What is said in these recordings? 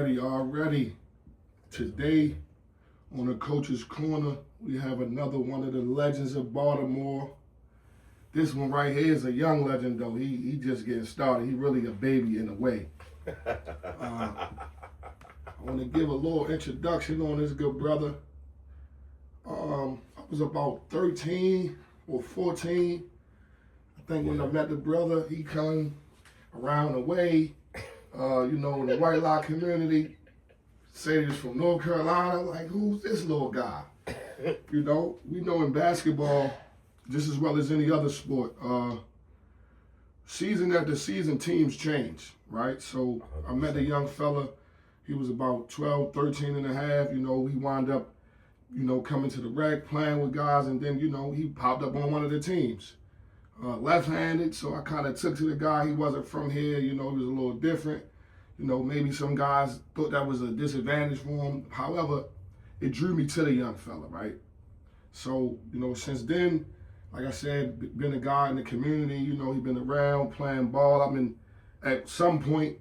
Already. Today, on the Coach's Corner, we have another one of the legends of Baltimore. This one right here is a young legend, though. He just getting started. He really a baby in a way. I want to give a little introduction on this good brother. I was about 13 or 14. I think when I met the brother, he come around the way, in the White Lock community. Say he was from North Carolina. Like, who's this little guy? We know in basketball, just as well as any other sport, season after season, teams change, right? So I met a young fella. He was about 12, 13 and a half. We wound up, coming to the rec, playing with guys, and then, he popped up on one of the teams. Left-handed, so I kind of took to the guy. He wasn't from here, he was a little different. Maybe some guys thought that was a disadvantage for him. However, it drew me to the young fella, right? So, since then, like I said, been a guy in the community, he been around playing ball. I've been, at some point,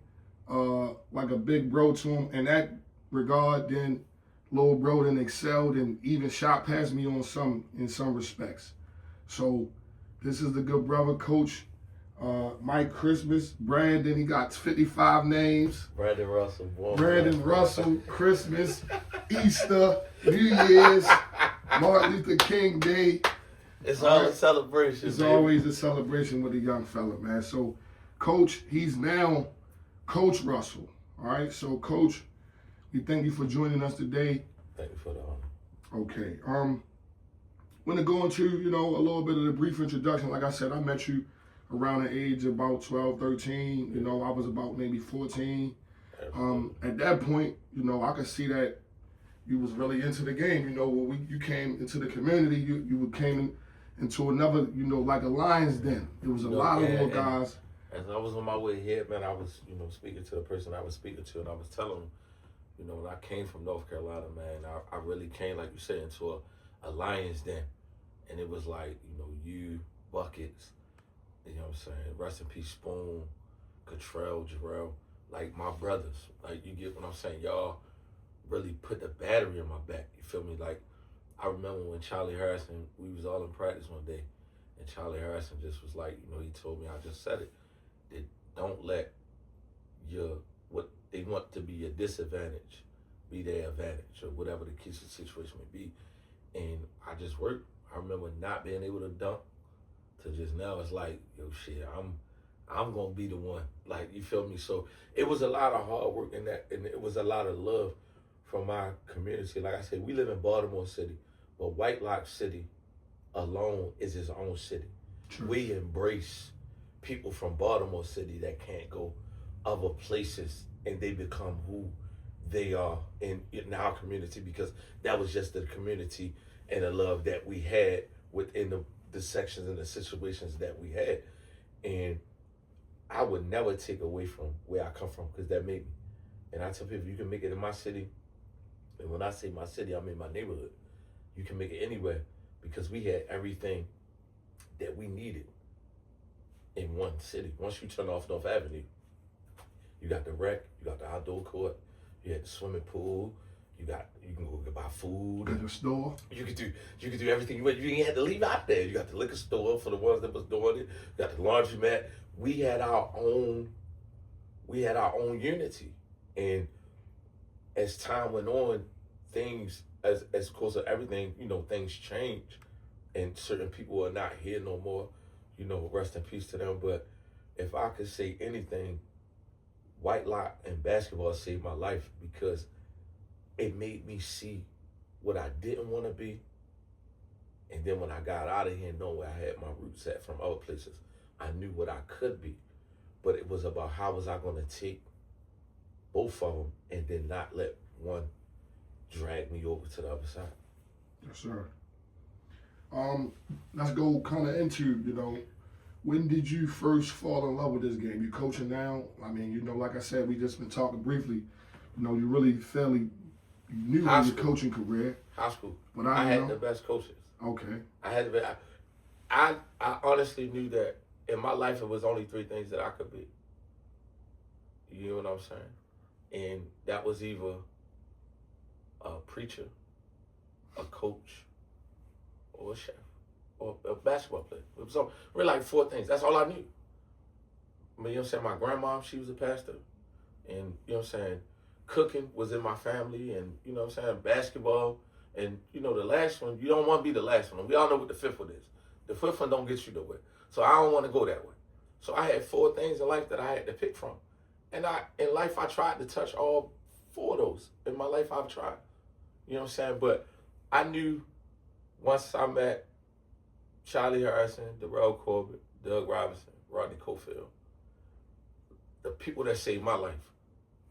like a big bro to him. In that regard, then little bro then excelled and even shot past me in some respects. So this is the good brother, Coach Mike Christmas. Brandon, he got 55 names. Brandon Russell. Brandon Russell, Christmas, Easter, New Year's, Martin Luther King Day. It's all a celebration. It's always a celebration with a young fella, man. So, Coach, he's now Coach Russell. All right. So, Coach, we thank you for joining us today. Thank you for the honor. Okay. Want to go into a little bit of the brief introduction. Like I said, I met you around the age of about 12, 13. I was about maybe 14. At that point, I could see that you was really into the game. When you came into the community, you came into another, like a lion's den. There was a lot of little guys. As I was on my way here, man, I was, speaking to the person I was speaking to, and I was telling him, when I came from North Carolina, man, I really came, like you said, into a lion's den. And it was like, you, Buckets, rest in peace, Spoon, Cottrell, Jarrell, like my brothers. Like, you get what I'm saying? Y'all really put the battery in my back. You feel me? Like, I remember when Charlie Harrison, we was all in practice one day, and Charlie Harrison just was like, he told me, I just said it, that don't let what they want to be a disadvantage be their advantage, or whatever the case of the situation may be. And I just worked. I remember not being able to dunk to just now it's like, yo, shit, I'm gonna be the one. Like, you feel me? So it was a lot of hard work in that, and it was a lot of love from my community. Like I said, we live in Baltimore City, but White Lock City alone is its own city. True. We embrace people from Baltimore City that can't go other places, and they become who they are in our community, because that was just the community and the love that we had within the sections and the situations that we had. And I would never take away from where I come from, because that made me. And I tell people, you can make it in my city. And when I say my city, I mean my neighborhood. You can make it anywhere, because we had everything that we needed in one city. Once you turn off North Avenue, you got the rec, you got the outdoor court, you had the swimming pool, you can go buy food. At the store. You could do everything you want. You didn't have to leave out there. You got the liquor store for the ones that was doing it. You got the laundromat. We had our own unity. And as time went on, things, as course of everything, things change, and certain people are not here no more. Rest in peace to them. But if I could say anything, White Lock and basketball saved my life, because it made me see what I didn't want to be. And then when I got out of here, knowing where I had my roots at from other places, I knew what I could be. But it was about how was I going to take both of them and then not let one drag me over to the other side. Yes, sir. Let's go kind of into, when did you first fall in love with this game? You coaching now. I mean, like I said, we just been talking briefly. You really fairly new in your coaching career. High school. But I had the best coaches. Okay. I honestly knew that in my life it was only three things that I could be. You know what I'm saying? And that was either a preacher, a coach, or a chef, or a basketball player. It was really like 4 things. That's all I knew. I mean, you know what I'm saying? My grandma, she was a pastor. And, you know what I'm saying? Cooking was in my family. And, you know what I'm saying? Basketball. And, you know, the last one, you don't want to be the last one. We all know what the 5th one is. The 5th one don't get you nowhere. So I don't want to go that way. So I had 4 things in life that I had to pick from. And in life, I tried to touch all 4 of those. In my life, I've tried. You know what I'm saying? But I knew once I met Charlie Harrison, Darrell Corbett, Doug Robinson, Rodney Cofield, the people that saved my life,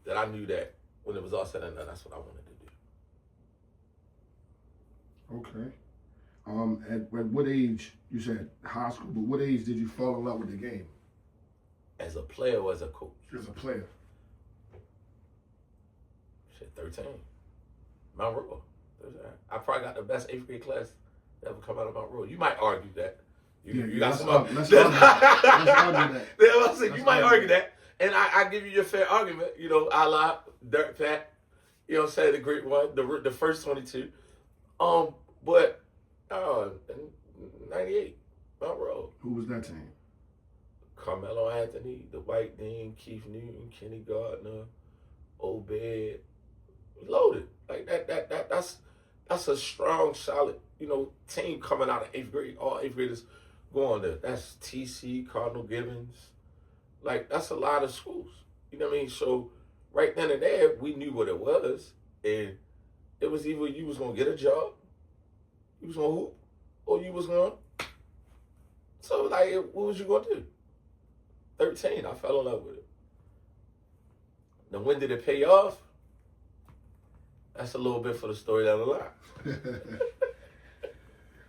that I knew that when it was all said and done, that's what I wanted to do. Okay. At what age, you said high school, but what age did you fall in love with the game? As a player or as a coach? As a player. Shit, 13. Mount Royal. I probably got the best 8th grade class that ever come out of Mount Royal. You might argue that. You got some other. Let's argue that. You might argue that. And I give you your fair argument, you know, a la Dirt Pat, you know what I'm saying, the great one, the first 22. But 98, Mount Royal. Who was that team? Carmelo Anthony, Dwight Dean, Keith Newton, Kenny Gardner, Obed. Loaded. Like that's a strong, solid, you know, team coming out of 8th grade. All 8th graders going there. That's TC, Cardinal Gibbons. Like, that's a lot of schools. You know what I mean? So, right then and there, we knew what it was. And it was either you was going to get a job, you was going to hoop, or you was going to. So, like, what was you going to do? 13, I fell in love with it. Now, when did it pay off? That's a little bit for the story down the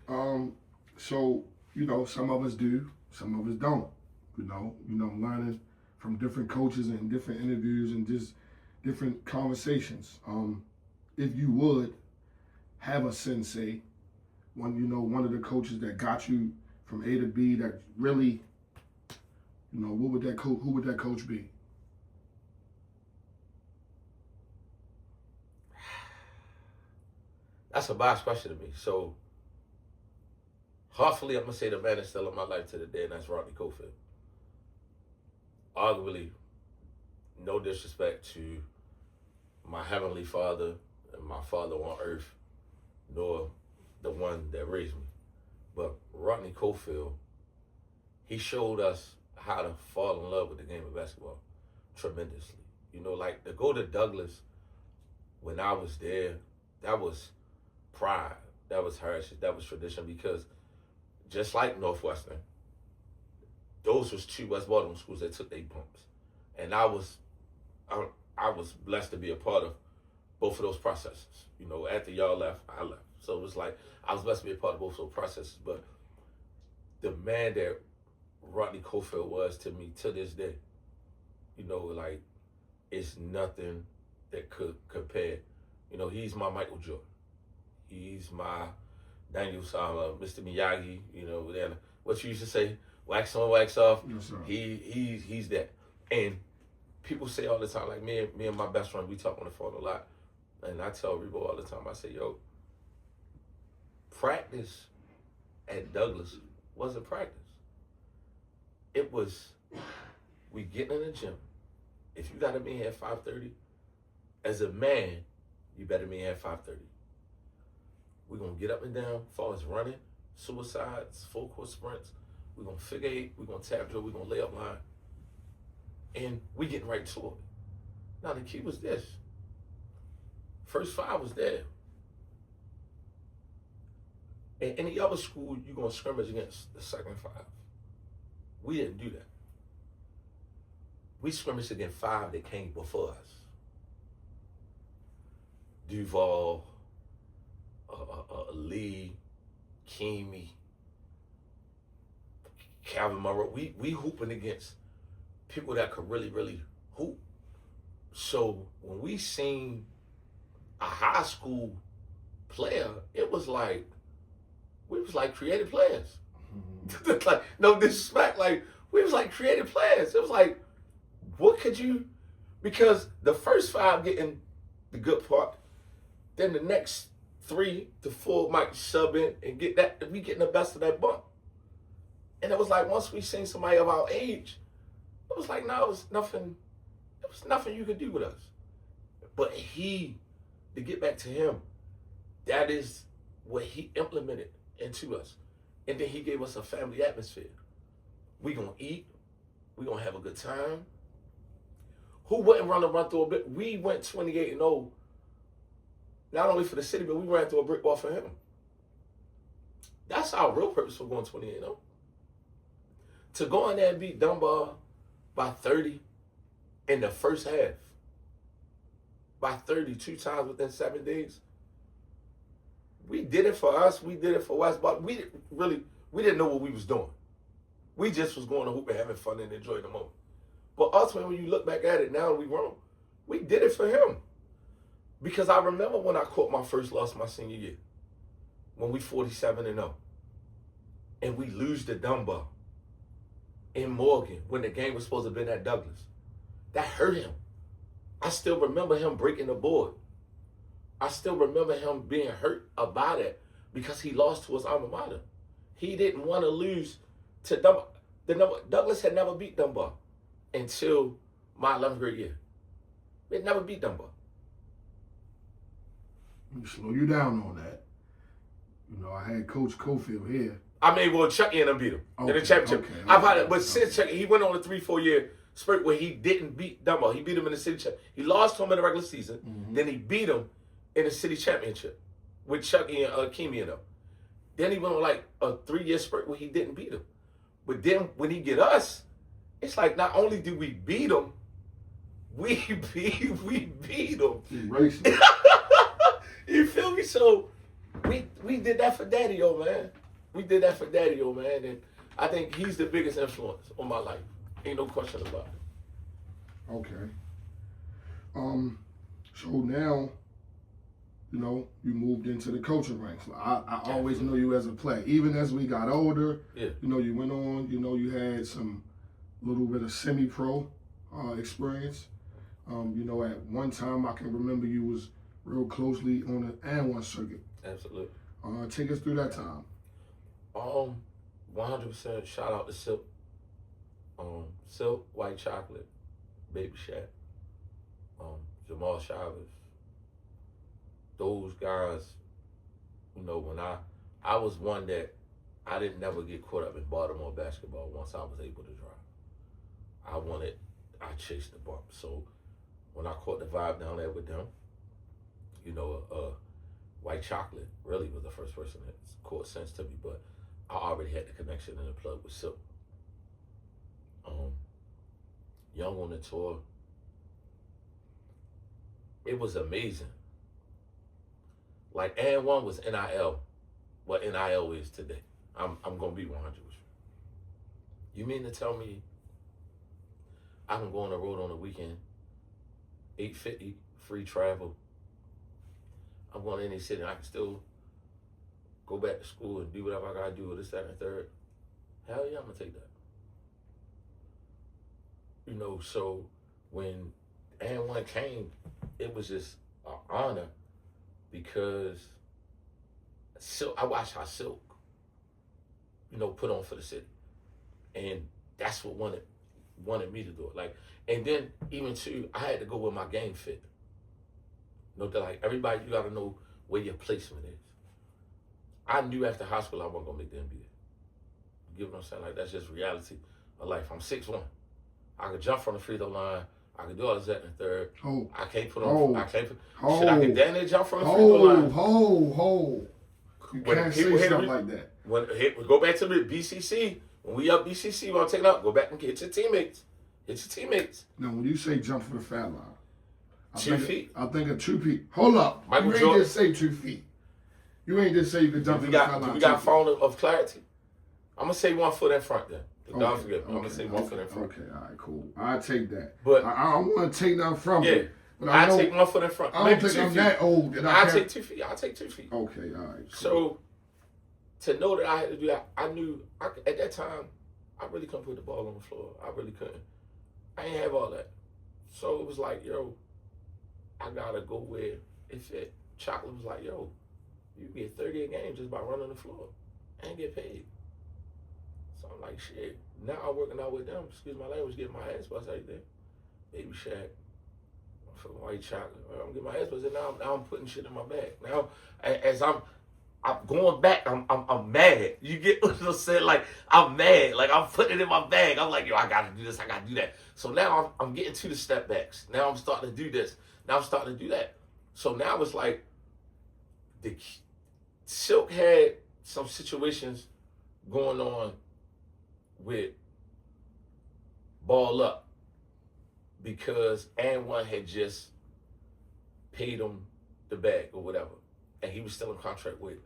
line. So, you know, some of us do, some of us don't. You know, learning from different coaches and different interviews and just different conversations. If you would have a sensei, one of the coaches that got you from A to B, that really, you know, who would that coach be? That's a biased question to me. So, hopefully, I'm going to say the man that's still in my life to the day, and that's Rodney Cofield. Arguably, no disrespect to my heavenly father and my father on earth, nor the one that raised me. But Rodney Cofield, he showed us how to fall in love with the game of basketball tremendously. You know, like to go to Douglas when I was there, that was pride, that was heritage, that was tradition, because just like Northwestern, those was 2 West Baltimore schools that took their bumps. And I was blessed to be a part of both of those processes. You know, after y'all left, I left. So it was like, I was blessed to be a part of both of those processes. But the man that Rodney Cofield was to me to this day, you know, like, it's nothing that could compare. You know, he's my Michael Jordan. He's my Daniel Sama, Mr. Miyagi, you know, what you used to say, wax on, wax off. Yes, sir. He's that. And people say all the time, like me and my best friend, we talk on the phone a lot. And I tell Rebo all the time, I say, yo, practice at Douglas wasn't practice. It was, we get in the gym. If you got to be here at 5:30, as a man, you better be here at 5:30. We're going to get up and down, far as running, suicides, full court sprints. We're going to figure 8, we're going to tap drill, we're going to lay up line. And we getting right to it. Now, the key was this. First 5 was there. In any other school, you're going to scrimmage against the second 5. We didn't do that. We scrimmaged against 5 that came before us. Duval, Lee, Keamy, Calvin Monroe. We hooping against people that could really, really hoop. So when we seen a high school player, it was like, we was like creative players. Mm-hmm. Like, no disrespect, like, we was like creative players. It was like, what could you Because the first 5 getting the good part, then the next 3 to 4 might sub in and get that. We getting the best of that bump. And it was like once we seen somebody of our age, it was like, no, it was nothing. It was nothing you could do with us. But to get back to him, that is what he implemented into us. And then he gave us a family atmosphere. We gonna eat. We gonna have a good time. Who wouldn't run through a bit? We went 28-0, not only for the city, but we ran through a brick wall for him. That's our real purpose for going 28-0. To go in there and beat Dunbar by 30 in the first half, by 32 times within 7 days. We did it for us. We did it for West, but we didn't know what we was doing. We just was going to hoop and having fun and enjoying the moment. But ultimately, when you look back at it now, we wrong. We did it for him. Because I remember when I caught my first loss my senior year, when we 47-0, and we lose to Dunbar in Morgan when the game was supposed to have been at Douglas. That hurt him. I still remember him breaking the board. I still remember him being hurt about it because he lost to his alma mater. He didn't want to lose to Dunbar. Douglas had never beat Dunbar until my 11th grade year. They never beat Dunbar. Let me slow you down on that. You know, I had Coach Cofield here. I mean, well, Chucky and them beat him in the championship. I've had it, but since Chucky, he went on a 3-4 year spurt where he didn't beat Dunbar. He beat him in the city championship. He lost to him in the regular season. Mm-hmm. Then he beat him in the city championship with Chucky and Keamy and them. Then he went on like a 3-year spurt where he didn't beat him. But then when he get us, it's like not only do we beat him, we beat him. You feel me? So we did that for Daddy-O, man. We did that for Daddy-O, man. And I think he's the biggest influence on my life. Ain't no question about it. Okay. So now, you know, you moved into the coaching ranks. I always knew you as a player. Even as we got older, you know, you went on, you know, you had some little bit of semi-pro experience. You know, at one time, I can remember you was real closely on the AND1 circuit. Absolutely. Take us through that time. 100% shout out to Silk. Silk, White Chocolate, Baby Shaq, Jamal Chavez. Those guys, you know, when I was one that I didn't never get caught up in Baltimore basketball once I was able to drive. I chased the bump. So when I caught the vibe down there with them, you know, White Chocolate really was the first person that caught sense to me, but I already had the connection and the plug with Silk. Young on the tour, it was amazing. Like AND1 was NIL, what NIL is today. I'm gonna be 100 with you. You mean to tell me I can go on the road on the weekend, $850 free travel. I'm going to any city and I can still go back to school and do whatever I gotta do with this, that, and the third. Hell yeah, I'm gonna take that. You know, so when AND1 came, it was just an honor because I watched how Silk, you know, put on for the city. And that's what wanted me to do it. Like, and then even too, I had to go where my game fit. You know, that like everybody, you gotta know where your placement is. I knew after high school I wasn't gonna make the NBA. You get what I'm saying? Like that's just reality of life. I'm 6'1". I could jump from the free throw line. I could do all this that and the third. I can't put on. I can't put. Shit, I can damn near jump from the free throw line. You can't say stuff like that. When we go back to the BCC, when we up BCC, when I'm taking out, go back and get your teammates. Hit your teammates. No, when you say jump from the foul line, 2 feet. I think of 2 feet. Hold up. Michael you ain't Jordan. just say 2 feet. You ain't just say you could jump from the foul line. We got phone of clarity. I'm gonna say 1 foot in front then. Don't forget. Okay, I'm gonna say 1 foot in front. Okay, all right, cool. I take that. But I don't want to take nothing from it. But I take 1 foot in front. I don't think I'm that old. I'll take 2 feet. I'll take 2 feet. Okay, all right. Cool. So to know that I had to do that, I knew at that time I really couldn't put the ball on the floor. I really couldn't. I ain't have all that. So it was like, yo, I gotta go where it fit. Chocolate was like, yo, you get 30 a game just by running the floor and get paid. So I'm like, shit. Now I'm working out with them. Excuse my language, getting my ass busted right there. Baby Shaq, for white chocolate. I'm getting my ass busted. Now I'm putting shit in my bag. Now, as I'm going back, I'm mad. You get what I'm saying? Like, I'm mad. Like, I'm putting it in my bag. I'm like, yo, I gotta do this. I gotta do that. So now I'm getting to the step backs. Now I'm starting to do this. Now I'm starting to do that. So now it's like, the Silk had some situations going on with Ball Up because AND1 had just paid him the bag or whatever, and he was still in contract with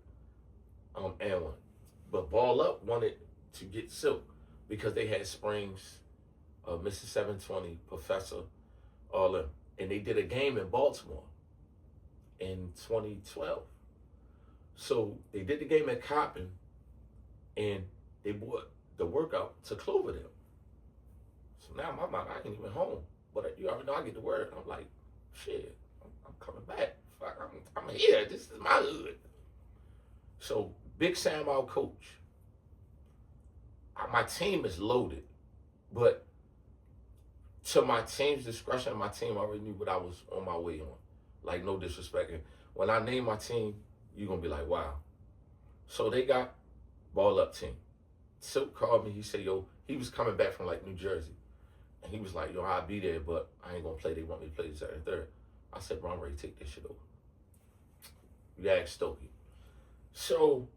AND1. But Ball Up wanted to get Silk because they had Springs, Mr. 720, Professor, all them, and they did a game in Baltimore in 2012. So they did the game at Coppin, and they bought the workout to Cloverdale. So now in my mind, I ain't even home. But you already know I get the word. I'm like, shit, I'm coming back. Fuck, I'm here. This is my hood. So Big Sam, our coach. My team is loaded. But to my team's discretion, my team already knew what I was on my way on. Like, no disrespect. When I name my team, you're going to be like, wow. So they got Ball Up team. Silk called me. He said, yo, he was coming back from, like, New Jersey. And he was like, yo, I'll be there, but I ain't going to play. They want me to play the second and third. I said, bro, I'm ready to take this shit over. You ask Stokey. So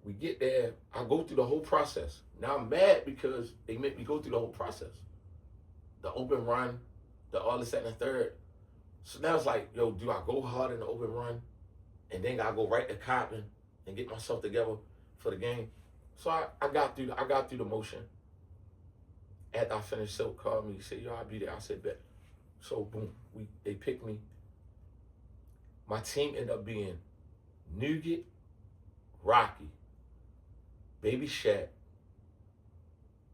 we get there. I go through the whole process. Now I'm mad because they make me go through the whole process. The open run, the all the second and third. So now it's like, yo, do I go hard in the open run and then I go right to Coppin and get myself together for the game? So I got through the motion. After I finished, Silk called me. He said, yo, I'll be there. I said, bet. So boom, they picked me. My team ended up being Nougat, Rocky, Baby Shaq,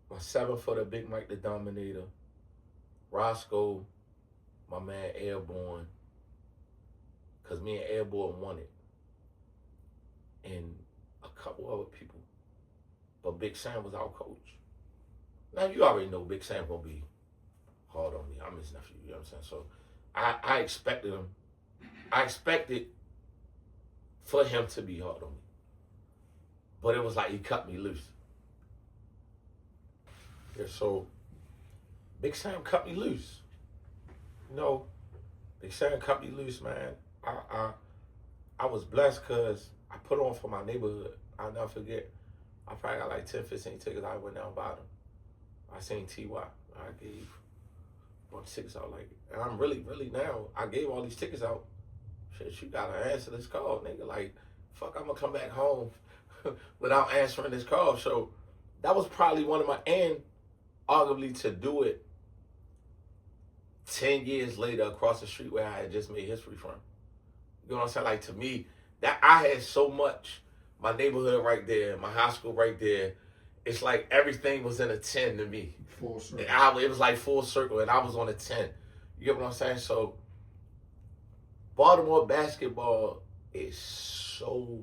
my 7-footer Big Mike the Dominator, Roscoe, my man Airborne, because me and Airborne won it, and a couple other people. But Big Sam was our coach. Now, you already know Big Sam going to be hard on me. I'm his nephew, you know what I'm saying? So I expected him. I expected for him to be hard on me. But it was like he cut me loose. Yeah, so Big Sam cut me loose. You know, Big Sam cut me loose, man. I was blessed because I put on for my neighborhood. I'll never forget. I probably got like 10, 15 tickets. I went down and bought them. I seen T.Y. I gave a bunch of tickets out. Like, and I'm really now, I gave all these tickets out. Shit, you gotta answer this call, nigga. Like, fuck, I'm gonna come back home without answering this call. So that was probably one of my, and arguably to do it 10 years later across the street where I had just made history from. You know what I'm saying? Like, to me, that I had so much, my neighborhood right there, my high school right there, it's like everything was in a 10 to me. Full circle. It was like full circle, and I was on a 10. You get what I'm saying? So Baltimore basketball is so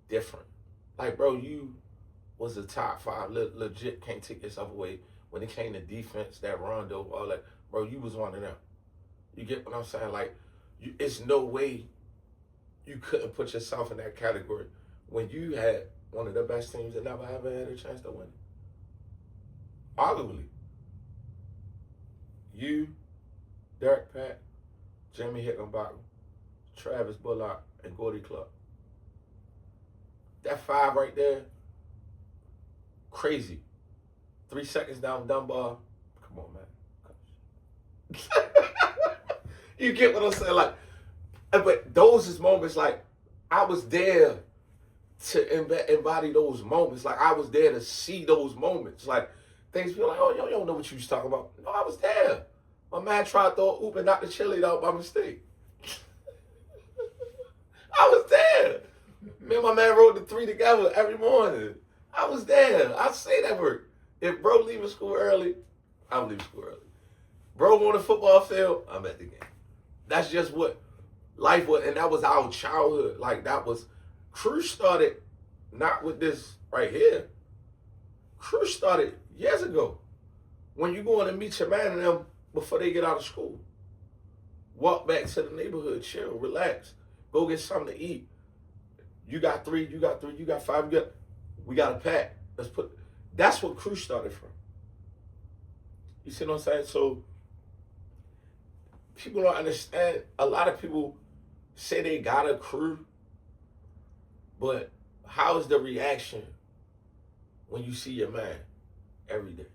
different. Like, bro, you was the top 5. Legit, can't take yourself away. When it came to defense, that Rondo, all that, bro, you was one of them. You get what I'm saying? Like, it's no way you couldn't put yourself in that category when you had one of the best teams that never ever had a chance to win. Arguably. You, Derek Pat, Jimmy Hickenbottom, Travis Bullock, and Gordy Clark. That 5 right there, crazy. 3 seconds down Dunbar. Come on, man. You get what I'm saying? Like, but those is moments like I was there to embody those moments. Like, I was there to see those moments. Like, things feel like, oh, yo, you don't know what you was talking about. No, I was there. My man tried to throw a oop and knock the cheerleader out by mistake. I was there. Me and my man rode the 3 together every morning. I was there. I say that word. If bro leaving school early, I'm leaving school early. Bro on the football field, I'm at the game. That's just what life was, and that was our childhood. Like that was, Crew started not with this right here. Crew started years ago. When you going to meet your man and them before they get out of school. Walk back to the neighborhood, chill, relax, go get something to eat. You got 3, you got 3, you got 5, we got a pack. That's what Crew started from. You see what I'm saying? So people don't understand. A lot of people say they got a crew, but how is the reaction when you see your man every day?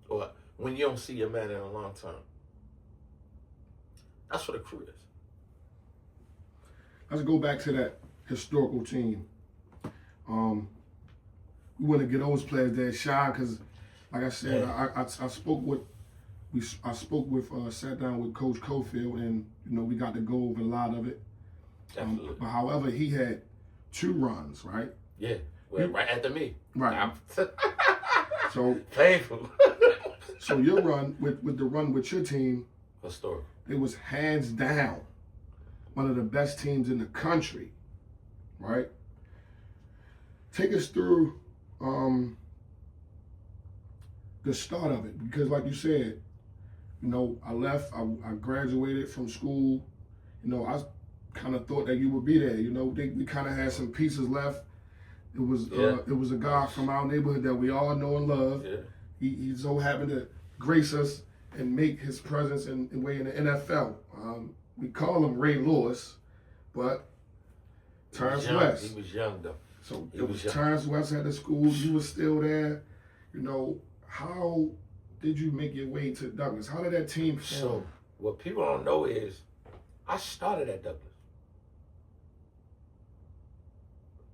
Or when you don't see your man in a long time? That's what a crew is. Let's go back to that historical team. We want to get those players that shine because, like I said, Yeah. I spoke with sat down with Coach Cofield, and we got to go over a lot of it. Absolutely. But however, he had 2 runs, right? Yeah. Well, right after me. Right. So Painful. so your run with the run with your team, Historical. it was hands down one of the best teams in the country, right? Take us through the start of it, because like you said, I left, I graduated from school, I kind of thought that you would be there, we kind of had some pieces left. It was a guy from our neighborhood that we all know and love. Yeah. He so happened to grace us and make his presence in the NFL. We call him Ray Lewis, but Terrence West. He was young though. So He it was was young. Terrence West at the school. You were still there. How did you make your way to Douglas? How did that team form? So what people don't know is I started at Douglas.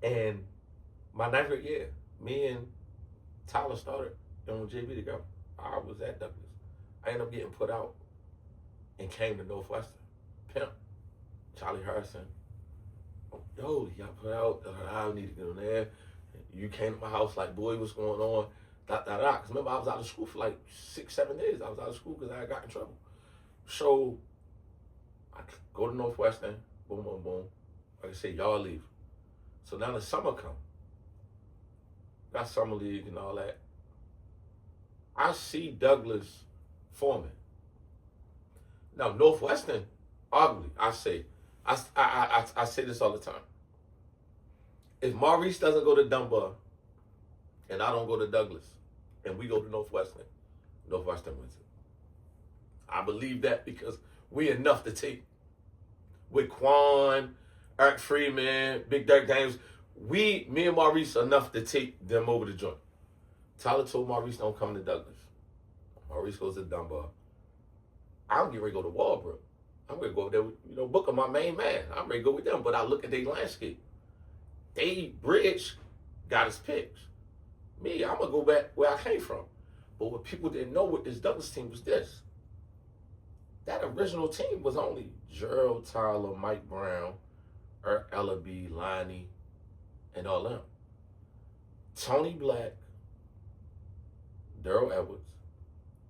And my 9th grade year, me and Tyler started on JV together. I was at Douglas. I ended up getting put out and came to Northwestern. Pimp, Charlie Harrison. Yo, y'all put out, I need to get on there. You came to my house like, boy, what's going on? Because remember, I was out of school for like 6, 7 days. I was out of school because I got in trouble. So I go to Northwestern, boom, boom, boom. Like I said, y'all leave. So now the summer come. Got summer league and all that. I see Douglas forming. Now Northwestern, ugly. I say this all the time. If Maurice doesn't go to Dunbar and I don't go to Douglas and we go to Northwestern, Northwestern wins it. I believe that because we enough to take. With Quan, Eric Freeman, Big Dirk Daniels, me and Maurice enough to take them over the joint. Tyler told Maurice don't come to Douglas. Maurice goes to Dunbar. I'm getting ready to go to Walbrook. I'm going to go over there with, Booker, my main man. I'm ready to go with them, but I look at their landscape. They Bridge got his picks. Me, I'm going to go back where I came from. But what people didn't know with this Douglas team was this. That original team was only Gerald Tyler, Mike Brown, Eric Ellaby, Lonnie, and all them. Tony Black, Daryl Edwards,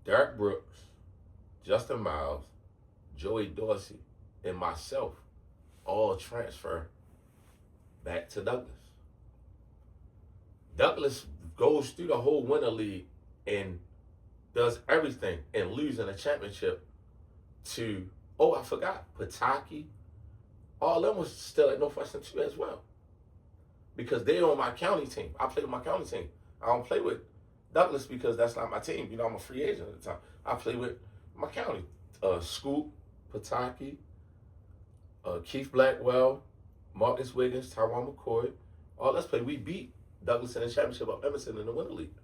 Derek Brooks, Justin Miles, Joey Dorsey, and myself all transfer back to Douglas. Douglas goes through the whole Winter League and does everything and losing a championship to, I forgot, Pataki. All them was still at Northwestern too as well. Because they on my county team. I play with my county team. I don't play with Douglas because that's not my team. I'm a free agent at the time. I play with my county. Scoop, Pataki, Keith Blackwell, Marcus Wiggins, Tyron McCoy. All let's play. We beat Douglas in the championship of Emerson in the Winter League.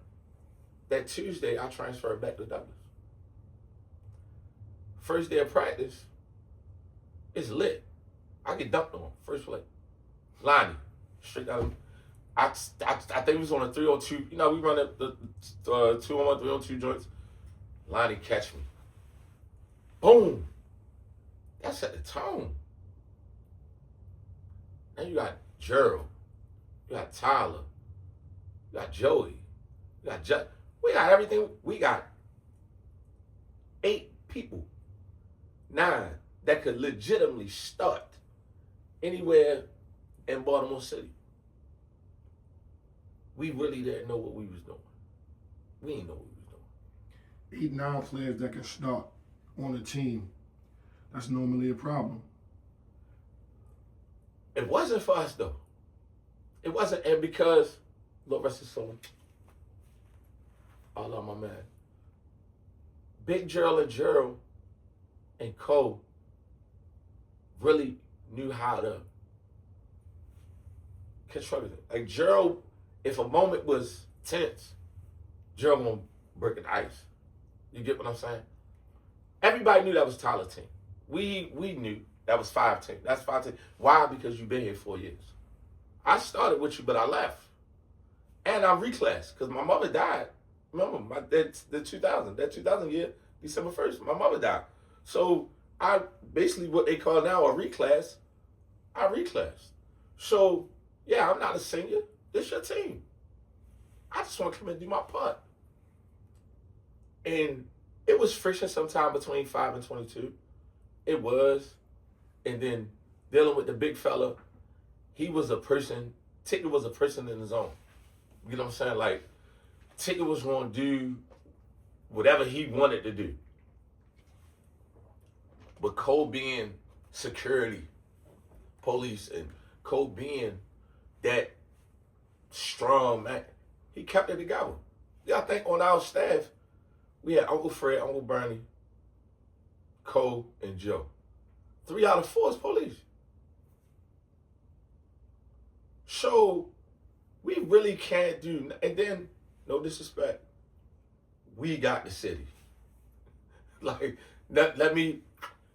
That Tuesday, I transferred back to Douglas. First day of practice, it's lit. I get dumped on first play. Lonnie, straight out of, I think it was on a 302. We run the 2-on-1, 3-on-2 joints. Lonnie catch me. Boom. That set the tone. Now you got Gerald. You got Tyler. You got Joey. You got we got everything. We got 8 people. 9 that could legitimately start anywhere in Baltimore City. We really didn't know what we was doing. We didn't know what we was doing. 8, 9 players that can start on a team. That's normally a problem. It wasn't for us though. It wasn't, and because Lord rest his soul. I love my man. Big Gerald and Cole really knew how to control it. Like Gerald, if a moment was tense, Gerald gonna break the ice. You get what I'm saying? Everybody knew that was Tyler's team. We knew that was 5 team. That's 5 team. Why? Because you've been here 4 years. I started with you, but I left. And I reclassed because my mother died. Remember, the 2000 year, December 1st, my mother died. So I basically what they call now a reclass, I reclassed. So yeah, I'm not a senior. This your team. I just want to come and do my part. And it was friction sometime between 5 and 22. It was. And then dealing with the big fella, he was a person, Ticket was a person in his own. You know what I'm saying? Like, Ticket was going to do whatever he wanted to do. But Cole being security, police, and Cole being that strong man, he kept it together. Yeah, I think on our staff, we had Uncle Fred, Uncle Bernie, Cole, and Joe. 3 out of 4 is police. So we really can't do, and then, no disrespect, we got the city. Like, let me,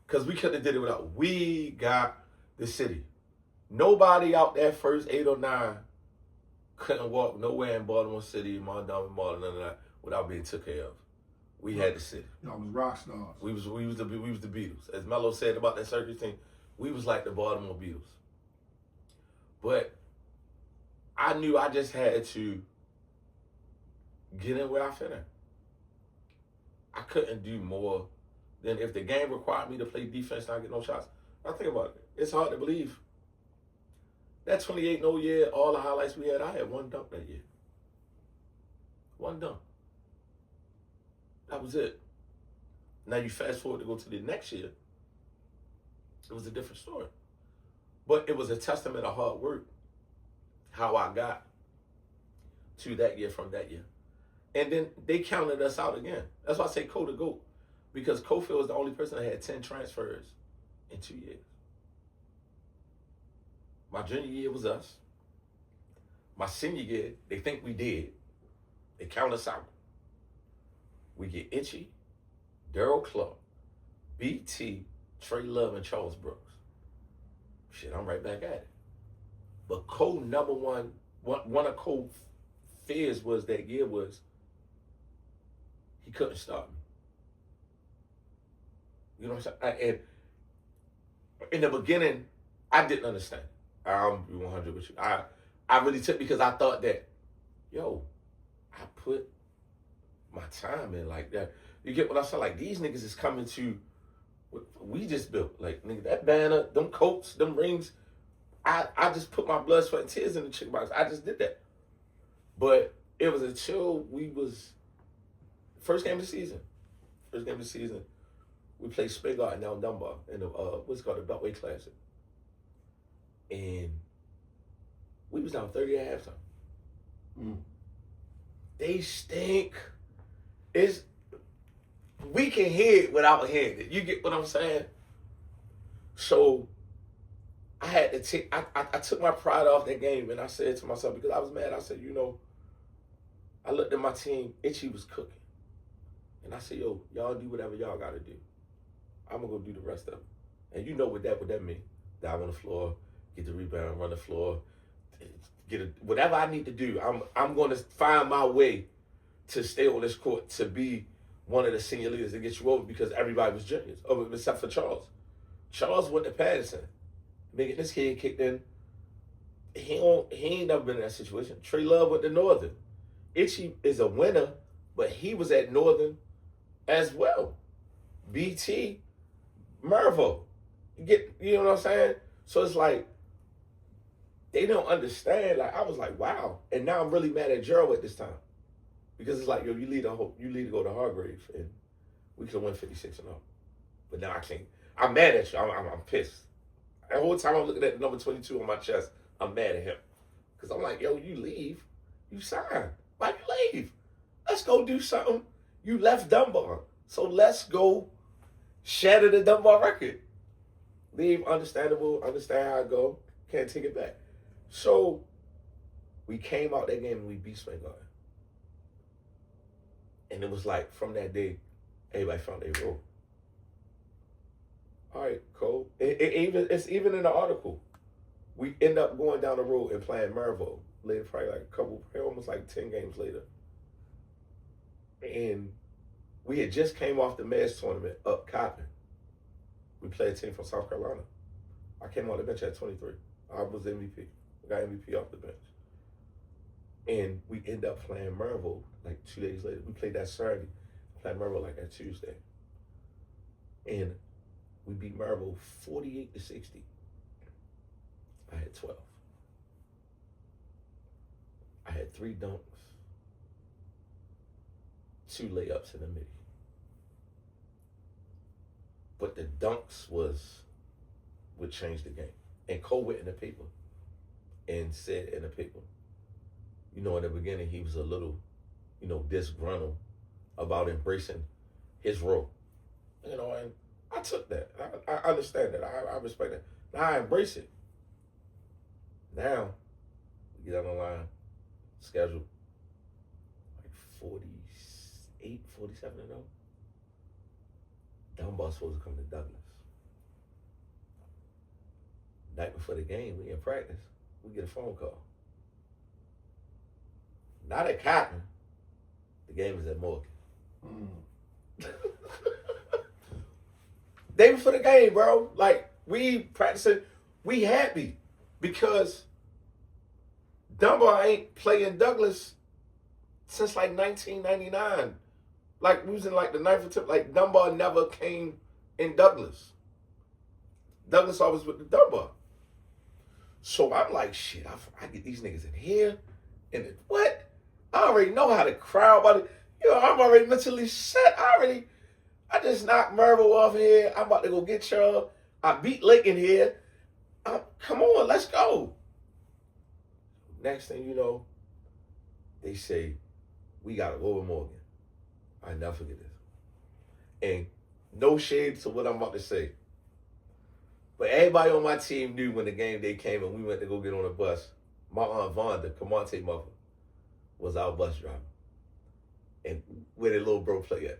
because we couldn't have did it without, we got the city. Nobody out there first 8 or 9 couldn't walk nowhere in Baltimore City, Montgomery, none of that, without being took care of. We had the city. Y'all was rock stars. We was the Beatles. As Melo said about that circus thing, we was like the Baltimore Beatles. But I knew I just had to get in where I fit in. I couldn't do more than if the game required me to play defense and I get no shots. Now think about it. It's hard to believe. That 28-0 year, all the highlights we had, I had 1 dunk that year. 1 dunk. That was it. Now you fast forward to go to the next year, it was a different story. But it was a testament of hard work, how I got to that year from that year. And then they counted us out again. That's why I say Cole the GOAT, because Cofield was the only person that had 10 transfers in 2 years. My junior year was us. My senior year, they think we did. They count us out. We get Itchy, Daryl Clark, BT, Trey Love, and Charles Brooks. Shit, I'm right back at it. But Cole, number one of Cole's fears was that year was he couldn't stop me. You know what I'm saying? And in the beginning, I didn't understand. I'll be 100 with you. I really took, because I thought that, yo, I put my time in like that. You get what I'm saying? Like, these niggas is coming to what we just built. Like, nigga, that banner, them coats, them rings, I just put my blood, sweat, and tears in the chicken box. I just did that. But it was until we was, first game of the season, we played Spigart and now Dunbar in the, what's it called, the Beltway Classic. And we was down 30 at halftime. They stink. We can hear it without hearing it. You get what I'm saying? So I had to take, I took my pride off that game, and I said to myself, because I was mad, I said, you know, I looked at my team, Itchy was cooking. And I said, yo, y'all do whatever y'all got to do. I'm going to go do the rest of it. And you know what that means. Dive on the floor, get the rebound, run the floor, whatever I need to do. I'm going to find my way to stay on this court, to be one of the senior leaders to get you over, because everybody was juniors, except for Charles. Charles went to Patterson. Making this kid kicked in. He ain't never been in that situation. Trey Love went to Northern. Itchy is a winner, but he was at Northern as well. BT, Mervo. You know what I'm saying? So it's like, they don't understand. Like, I was like, wow. And now I'm really mad at Gerald at this time. Because it's like, yo, you lead to go to Hargrave, and we could have won 56-0. But now I can't. I'm mad at you. I'm pissed. The whole time I'm looking at the number 22 on my chest, I'm mad at him. Because I'm like, yo, you leave, you sign. Why you leave? Let's go do something. You left Dunbar. So let's go shatter the Dunbar record. Leave, understandable, understand how it go. Can't take it back. So we came out that game and we beat Spring Garden. And it was like, from that day, everybody found their role. All right, cool. It's even in the article. We end up going down the road and playing Mervo later, almost like 10 games later. And we had just came off the Mavs tournament up Coppin. We played a team from South Carolina. I came on the bench at 23. I was MVP. I got MVP off the bench. And we end up playing Mervo like 2 days later. We played that Saturday. Played Mervo like that Tuesday. And we beat Mervo 48-60. I had 12. I had 3 dunks, 2 layups in the midi. But the dunks would change the game. And Cole went in the paper and said in the paper, in the beginning he was a little, disgruntled about embracing his role. And I took that. I understand that. I respect that. Now I embrace it. Now, we get on the line, scheduled like 47-0. Dunbar's supposed to come to Douglas. Night before the game, we in practice. We get a phone call. Not at Coppin. The game is at Morgan. Day before the game, bro. Like, we practicing. We happy because Dunbar ain't playing Douglas since like 1999. Like, we was in like the 9th or 10th. Like, Dunbar never came in Douglas. Douglas always with the Dunbar. So I'm like, shit, I get these niggas in here. And what? I already know how the crowd about it. I'm already mentally set. I just knocked Mervo off here. I'm about to go get y'all. I beat Lake in here. Come on, let's go. Next thing you know, they say, we got to go over Morgan. I never forget this. And no shade to what I'm about to say. But everybody on my team knew when the game day came and we went to go get on a bus, my Aunt Vonda, Camonte mother, was our bus driver. And where the little bro play at.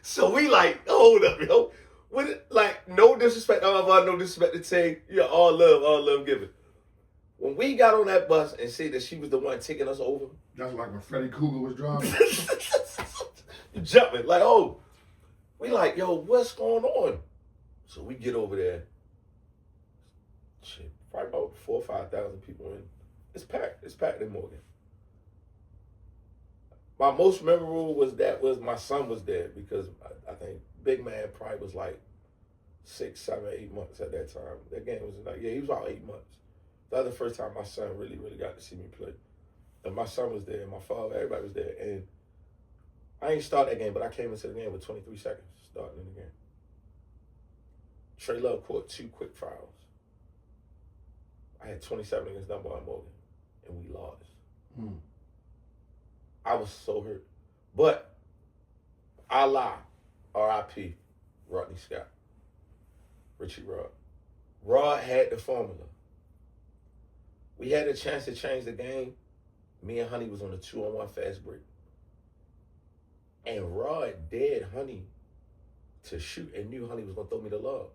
So we like, hold up, yo. Like, no disrespect to Aunt Vonda, no disrespect to Tay. All love given. When we got on that bus and said that she was the one taking us over. That's like when Freddy Krueger was driving. Jumping, like, oh. We like, yo, what's going on? So we get over there. Shit, probably about 4,000 or 5,000 people in. It's packed in Morgan. My most memorable was my son was there because I think Big Man probably was like 6, 7, 8 months at that time. That game was like, he was about 8 months. That was the first time my son really got to see me play. And my son was there, my father, everybody was there. And I ain't start that game, but I came into the game with 23 seconds starting in the game. Trey Love caught 2 quick fouls. I had 27 against Dunbar and Morgan, and we lost. I was so hurt. But Allah, R.I.P., Rodney Scott, Richie Rod. Rod had the formula. We had a chance to change the game. Me and Honey was on a 2-on-1 fast break. And Rod dared Honey to shoot and knew Honey was going to throw me the lob.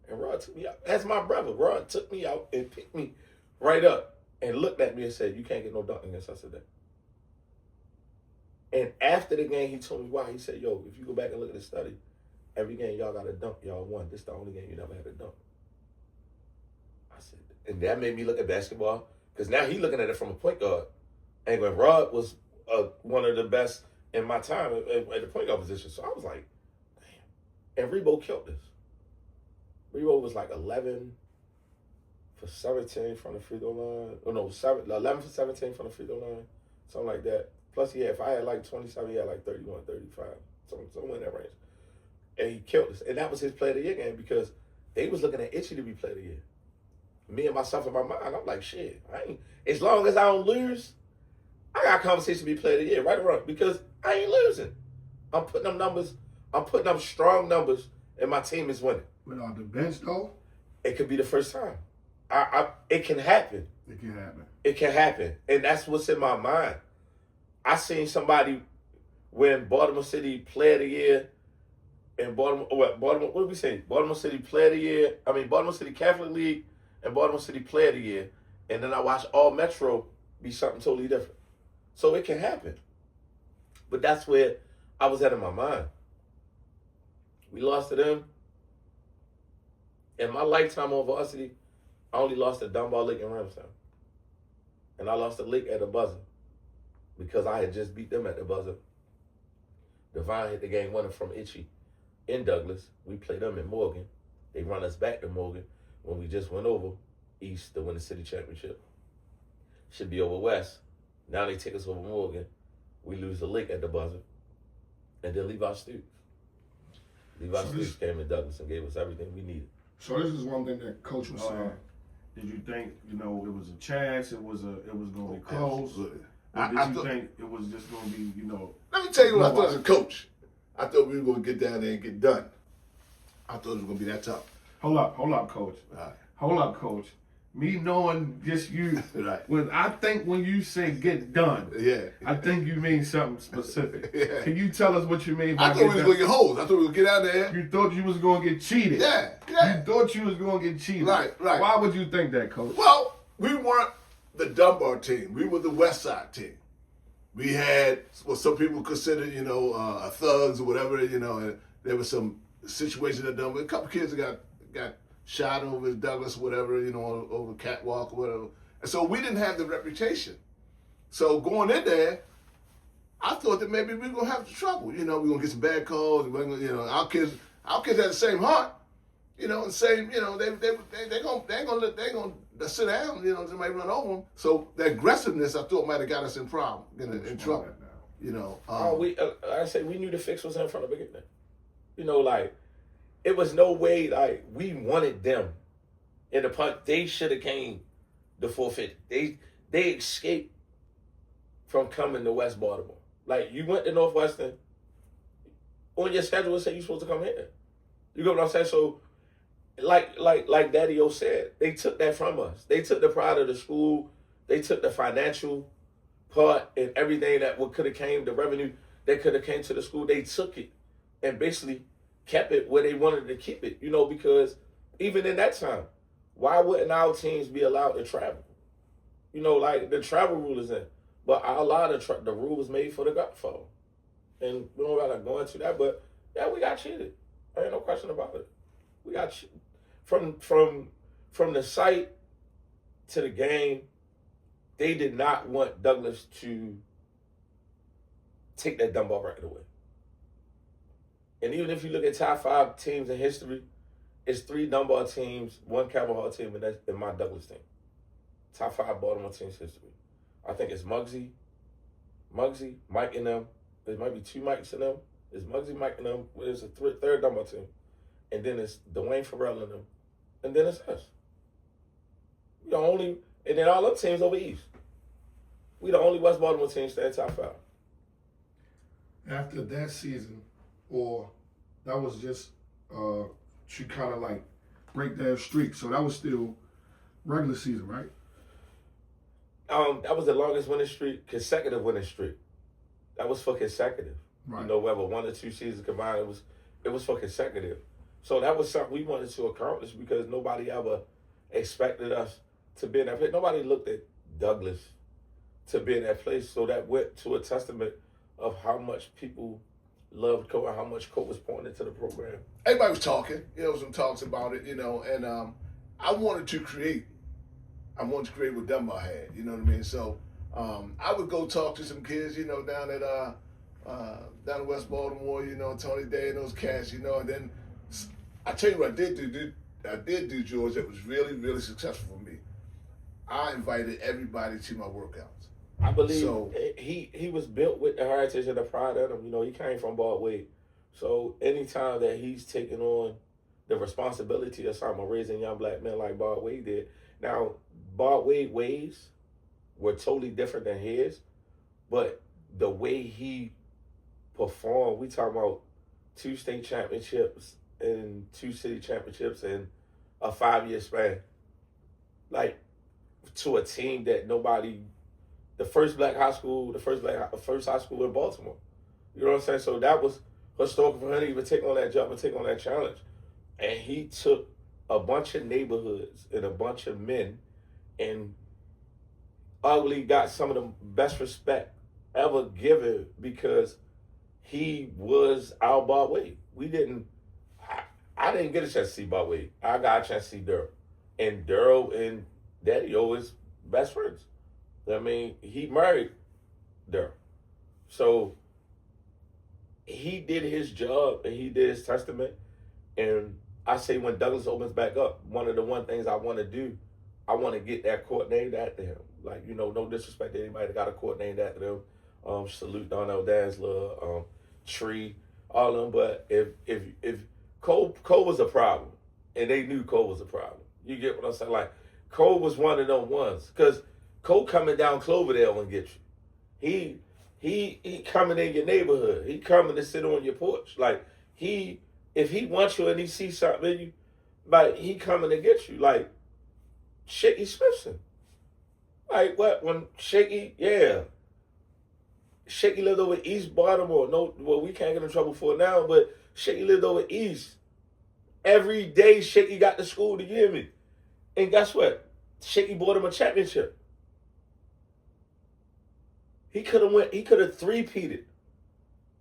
And Rod took me out. That's my brother. Rod took me out and picked me right up and looked at me and said, you can't get no dunk against us today. And after the game, he told me why. He said, yo, if you go back and look at the study, every game y'all got a dunk, y'all won. This is the only game you never had a dunk. I said, and that made me look at basketball because now he looking at it from a point guard. And when Rod was one of the best in my time at the point guard position. So I was like, damn. And Rebo killed us. Rebo was like 11 for 17 from the free throw line. Oh no, 11 for 17 from the free throw line. Something like that. Plus, if I had like 27, he had like 31, 35. Somewhere in that range. And he killed us. And that was his play of the year game because they was looking at Itchy to be play of the year. Me and myself in my mind, I'm like, shit, as long as I don't lose, I got a conversation to be play of the year, right or wrong, because I ain't losing. I'm putting them numbers, I'm putting up strong numbers, and my team is winning. Without the bench, though? It could be the first time. It can happen. It can happen. It can happen. And that's what's in my mind. I seen somebody win Baltimore City Player of the Year and what did we say? Baltimore City Player of the Year. Baltimore City Catholic League and Baltimore City Player of the Year. And then I watched All Metro be something totally different. So it can happen. But that's where I was at in my mind. We lost to them. In my lifetime on varsity, I only lost to Dunbar Lake and Ramstown. And I lost to Lake at the buzzer because I had just beat them at the buzzer. Divine hit the game winner from Itchy in Douglas. We played them in Morgan. They run us back to Morgan when we just went over East to win the city championship. Should be over West. Now they take us over Morgan. We lose the Lake at the buzzer. And then Levi Stoops. Levi Stoops came in Douglas and gave us everything we needed. So this is one thing that Coach was saying. Did you think, it was a chance, it was going to be close? Absolutely. Or did you think it was just going to be, Let me tell you what I thought as a coach. I thought we were going to get down there and get done. I thought it was going to be that tough. Hold up, Coach. Right. Hold up, Coach. Me knowing just you, Right. when you say get done, Yeah. I think you mean something specific. Yeah. Can you tell us what you mean by I thought get we was done? going to get holes. I thought we would get out there. You thought you was going to get cheated. Yeah. You thought you was going to get cheated. Right. Why would you think that, Coach? Well, we weren't the Dunbar team. We were the West Side team. We had what some people consider, thugs or whatever, and there was some situation at Dunbar. A couple kids that got shot over in Douglas, whatever, over catwalk or whatever. And so we didn't have the reputation. So going in there, I thought that maybe we were gonna have some trouble. We're gonna get some bad calls. Our kids had the same heart. And same, they gonna sit down. Somebody run over them. So the aggressiveness, I thought, might have got us in trouble. I say we knew the fix was in front of the beginning. It was no way we wanted them in the punt. They should have came the 450. They escaped from coming to West Baltimore. You went to Northwestern. On your schedule, it said you're supposed to come here. You get what I'm saying? So, like Daddy O said, they took that from us. They took the pride of the school. They took the financial part and everything that could have came, the revenue that could have came to the school. They took it and basically kept it where they wanted to keep it. Because even in that time, why wouldn't our teams be allowed to travel? The travel rule is in. But a lot of the rule was made for the Godfather. And we don't gotta go into that, but yeah, we got cheated. There ain't no question about it. We got cheated. From the site to the game, they did not want Douglas to take that Dunbar record away. And even if you look at top 5 teams in history, it's 3 Dunbar teams, 1 Cabell Hall team, and that's my Douglas team. Top 5 Baltimore teams history. I think it's Muggsy, Mike and them. There might be 2 Mikes in them. It's Muggsy, Mike and them. There's a third Dunbar team. And then it's Dwayne Farrell and them. And then it's us. We the only, and then all other teams over East. We the only West Baltimore team staying top 5. After that season, or that was just to kind of break that streak. So that was still regular season, right? That was the longest winning streak, consecutive winning streak. That was for consecutive. Right. Whether 1 or 2 seasons combined, it was for consecutive. So that was something we wanted to accomplish because nobody ever expected us to be in that place. Nobody looked at Douglas to be in that place. So that went to a testament of how much people loved Coach and how much Coach was pouring into the program. Everybody was talking, some talks about it, and I wanted to create what Dunbar had, you know what I mean? So I would go talk to some kids, down at down in West Baltimore, you know, Tony Day and those cats, you know, and then I tell you what I did do, George, that was really, really successful for me. I invited everybody to my workouts. I believe So- he was built with the heritage and the pride in him. You know, he came from Broadway. So anytime that he's taking on the responsibility of something, raising young black men like Bob Wade did. Now, Bob Wade ways were totally different than his, but the way he performed, we talking about 2 state championships and 2 city championships in a 5-year span. Like, to a team that nobody, the first high school in Baltimore. You know what I'm saying? So that was historical for him to even take on that job and take on that challenge. And he took a bunch of neighborhoods and a bunch of men and arguably got some of the best respect ever given because he was our Bob Wade. I didn't get a chance to see Bob Wade. I got a chance to see Daryl. And Daryl and Daddy-O is best friends. I mean, he married Daryl. So he did his job and he did his testament. And I say when Douglas opens back up, one of the things I want to do, I want to get that court named after him. Like, you know, no disrespect to anybody that got a court named after them. Salute Donnell Dazzler, Tree, all of them. But if Cole was a problem, and they knew Cole was a problem. You get what I'm saying? Like, Cole was one of them ones. Because Cole coming down Cloverdale won't get you. He coming in your neighborhood. He coming to sit on your porch. Like, if he wants you and he sees something in you, like, he coming to get you. Like, Shaky Smithson. Like, what? When Shaky lived over East Baltimore. No, well, we can't get in trouble for it now, but Shaky lived over East. Every day, Shaky got to school, to hear me. And guess what? Shaky bought him a championship. He could have three-peated.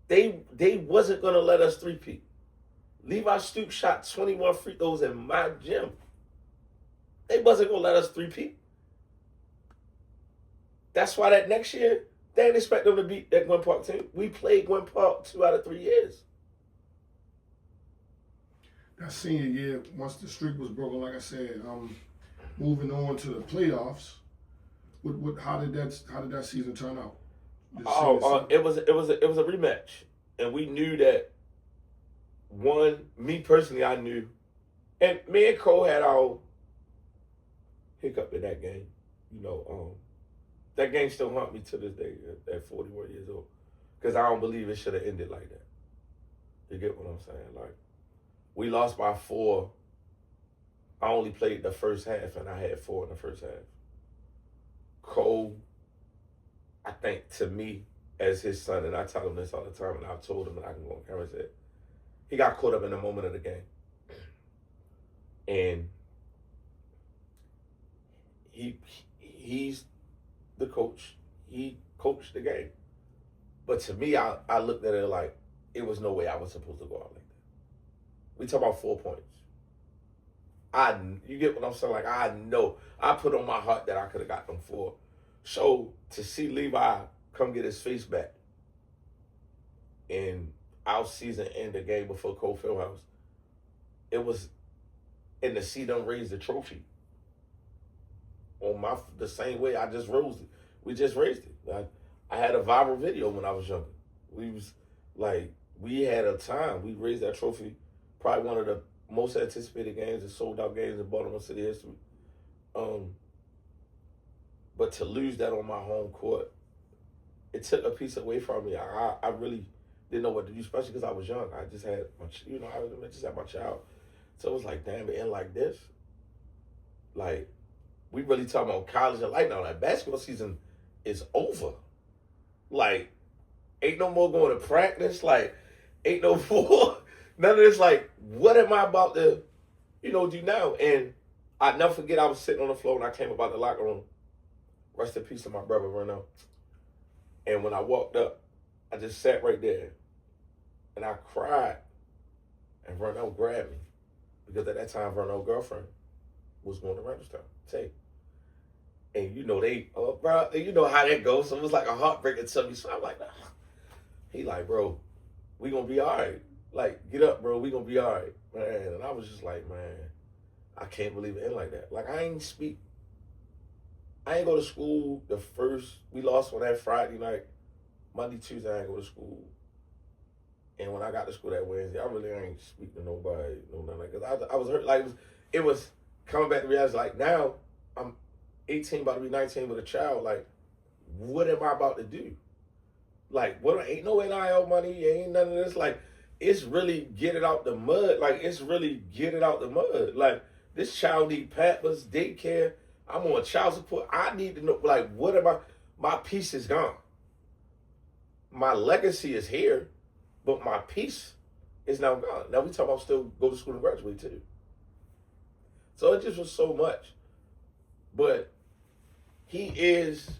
They wasn't going to let us three-peat. Levi Stoops shot 21 free throws in my gym. They wasn't going to let us three-peat. That's why that next year, they didn't expect them to beat that Gwen Park team. We played Gwen Park 2 out of 3 years. That senior year, once the streak was broken, like I said, moving on to the playoffs. How did that season turn out? It was a rematch, and we knew that. Me personally, I knew, and me and Cole had our hiccup in that game. You know, that game still haunt me to this day at 41 years old, because I don't believe it should have ended like that. You get what I'm saying? Like, we lost by 4. I only played the first half, and I had 4 in the first half. Cole, I think, to me, as his son, and I tell him this all the time, and I've told him, and I can go on camera and say it, he got caught up in the moment of the game. And he's the coach. He coached the game. But to me, I looked at it like, it was no way I was supposed to go out like that. We talk about 4 points. You get what I'm saying? Like, I know. I put on my heart that I could have got them 4. So to see Levi come get his face back and our season end the game before Cole Fieldhouse, it was, and to see them raise the trophy on the same way I just raised it. We just raised it. I had a viral video when I was younger. We had a time. We raised that trophy, probably one of the most anticipated games and sold out games in Baltimore City history. But to lose that on my home court, it took a piece away from me. I really didn't know what to do, especially because I was young. I just had I just had my child. So it was like, damn, it end like this. Like, we really talking about college and life now. Like, basketball season is over. Like, ain't no more going to practice. Like, ain't no more. None of this, like, what am I about to, do now? And I never forget, I was sitting on the floor when I came about the locker room. Rest in peace to my brother, Renault. And when I walked up, I just sat right there. And I cried. And Renault grabbed me. Because at that time, Renault's girlfriend was going to Randallstown. Take. And bro, you know how that goes. So it was like a heartbreaker to me. So I'm like, nah. He like, bro, we gonna be all right. Like, get up, bro. We gonna be all right, man. And I was just like, man, I can't believe it ended like that. Like, I ain't go to school the first, we lost on that Friday night. Monday, Tuesday, I ain't go to school. And when I got to school that Wednesday, I really ain't speak to nobody, no nothing like that. Cause I was hurt. Like, it was coming back to reality. Like, now I'm 18, about to be 19 with a child. Like, what am I about to do? Like, what? Ain't no NIL money. Ain't none of this. Like, it's really get it out the mud. Like, it's really get it out the mud. Like, this child need Pampers, daycare. I'm on child support. I need to know, like, what am I? My peace is gone. My legacy is here, but my peace is now gone. Now we talk about still go to school and graduate too. So it just was so much. But he's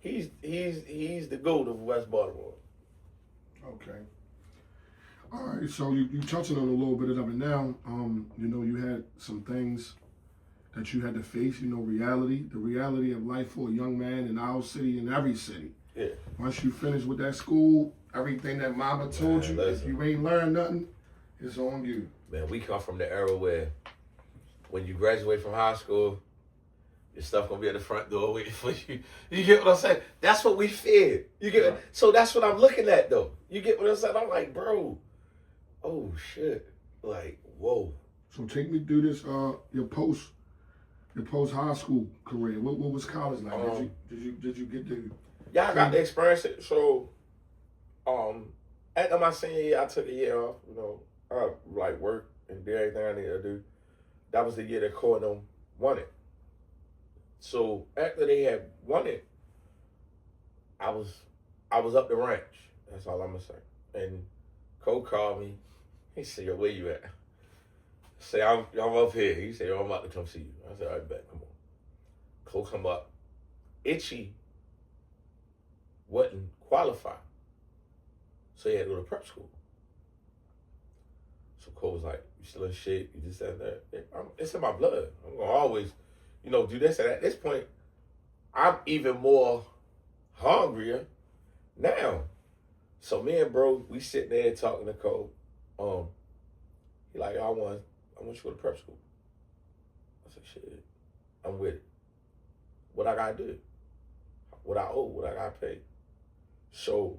the GOAT of West Baltimore. Okay. All right, so you touching on a little bit of it now. You know, you had some things that you had to face, you know, the reality of life for a young man in our city, in every city. Yeah. Once you finish with that school, everything that mama told Man, you, listen. if you ain't learned nothing, it's on you. Man, we come from the era where when you graduate from high school, your stuff gonna be at the front door waiting for you. You get what I'm saying? That's what we feared. You get Yeah. So that's what I'm looking at though. You get what I'm saying? I'm like, bro, oh shit. Like, whoa. So take me through this, your post high school career. What was college like? Did you get to? Yeah, I got to experience it. So, after my senior year, I took a year off. You know, I like work and did everything I needed to do. That was the year that Cole and them won it. So after they had won it, I was up the ranch. That's all I'm gonna say. And Cole called me. He said, "Yo, where you at?" I say, I'm up here. He said, "Yo, I'm about to come see you." I said, "All right, bet, come on." Cole come up. Itchy wasn't qualified, so he had to go to prep school. So Cole was like, "You still in shape? You just said that? It's in my blood. I'm gonna always, you know, do this." And at this point, I'm even more hungrier now. So me and bro, we sitting there talking to Cole. He like, I want you to go to prep school. I said, shit, I'm with it. What I gotta do? What I owe? What I gotta pay? So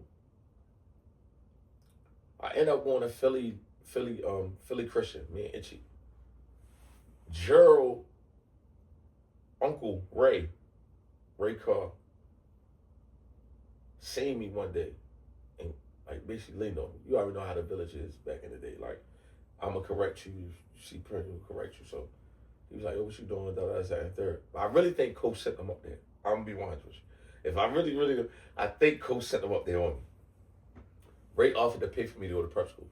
I end up going to Philly Christian, me and Itchy. Gerald, Uncle Ray Carr, seen me one day and like basically leaned on me. You already know how the village is back in the day. Like, I'm gonna correct you. You see Prince will correct you. So he was like, "Oh, what you doing?" That, and third. I really think Coach sent them up there. I'm gonna be 100 with you. If I really, I think Coach sent them up there on me. Ray offered to pay for me to go to prep school.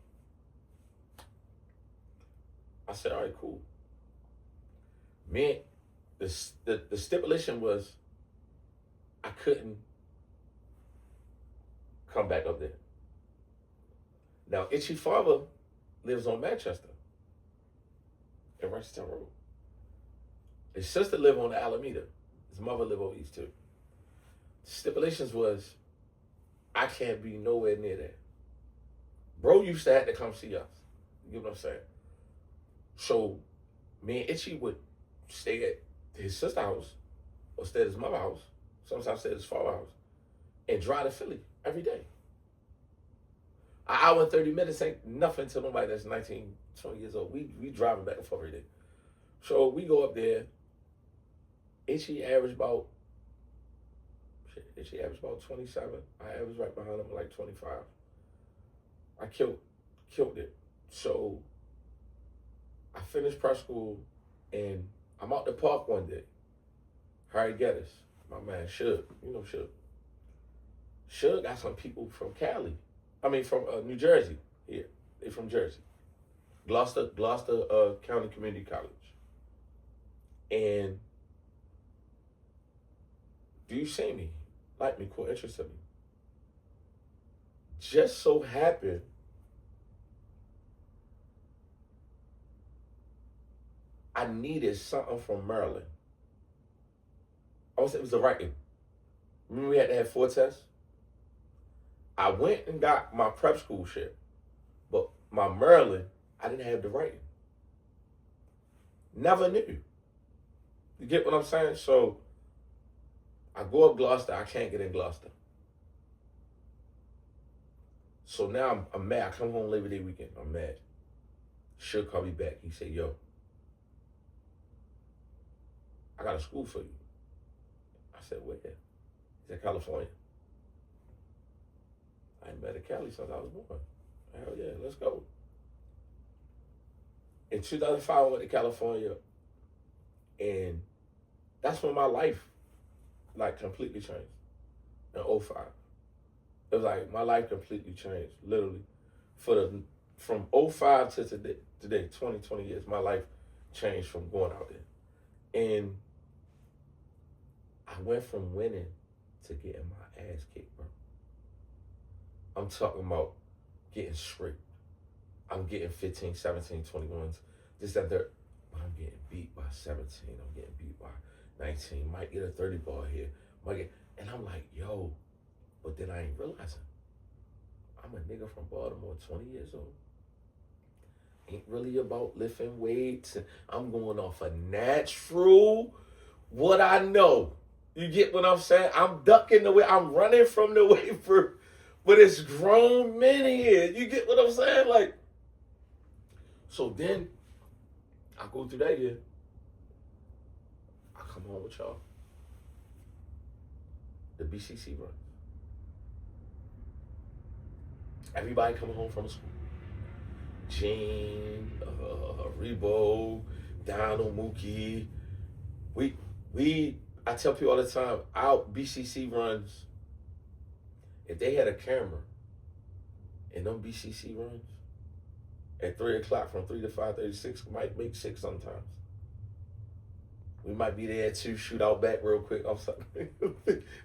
I said, all right, cool. Man, the stipulation was I couldn't come back up there. Now, Itchy father lives on Manchester in Western Road. His sister live on the Alameda. His mother live over East too. The stipulations was I can't be nowhere near that. Bro used to have to come see us. You know what I'm saying? So me and Itchy would stay at his sister's house or stay at his mother's house, sometimes stay at his father's house, and drive to Philly every day. An hour and 30 minutes ain't nothing to nobody that's 19, 20 years old. We driving back and forth every day. So we go up there. Itchy averaged about 27. I averaged right behind him like 25. I killed it. So I finished prep school and I'm out the park one day. Harry Geddes, my man Suge, you know Suge. Suge got some people from Cali. I mean from New Jersey here. They from Jersey. Gloucester County Community College. And do you see me? Like me, cool, interested me. Just so happened I needed something from Maryland. It was the writing. Remember we had to have 4 tests? I went and got my prep school shit, but my Maryland, I didn't have the writing. Never knew. You get what I'm saying? So I go up Gloucester. I can't get in Gloucester. So now I'm mad. I come home Labor Day weekend. I'm mad. Should call me back. He said, yo, I got a school for you. I said, where? He said, California. I ain't been to Cali since I was born. Hell yeah, let's go. In 2005, I went to California, and that's when my life, like, completely changed. In 05. It was like my life completely changed, literally. From 05 to today, 20 years, my life changed from going out there. And I went from winning to getting my ass kicked, bro. I'm talking about getting scraped. I'm getting 15, 17, 21s. This, that, that. But I'm getting beat by 17. I'm getting beat by 19. Might get a 30 ball here. And I'm like, yo. But then I ain't realizing. I'm a nigga from Baltimore, 20 years old. Ain't really about lifting weights. And I'm going off a natural, what I know. You get what I'm saying? I'm ducking the way. I'm running from the way but it's grown men here. You get what I'm saying? Like, so then I go through that year. I come home with y'all. The BCC run. Everybody coming home from school. Gene, Rebo, Donald, Mookie. I tell people all the time, our BCC runs, if they had a camera in them BCC runs, at 3 o'clock from 3 to 5:36, might make 6 sometimes. We might be there to shoot out back real quick. I'm sorry.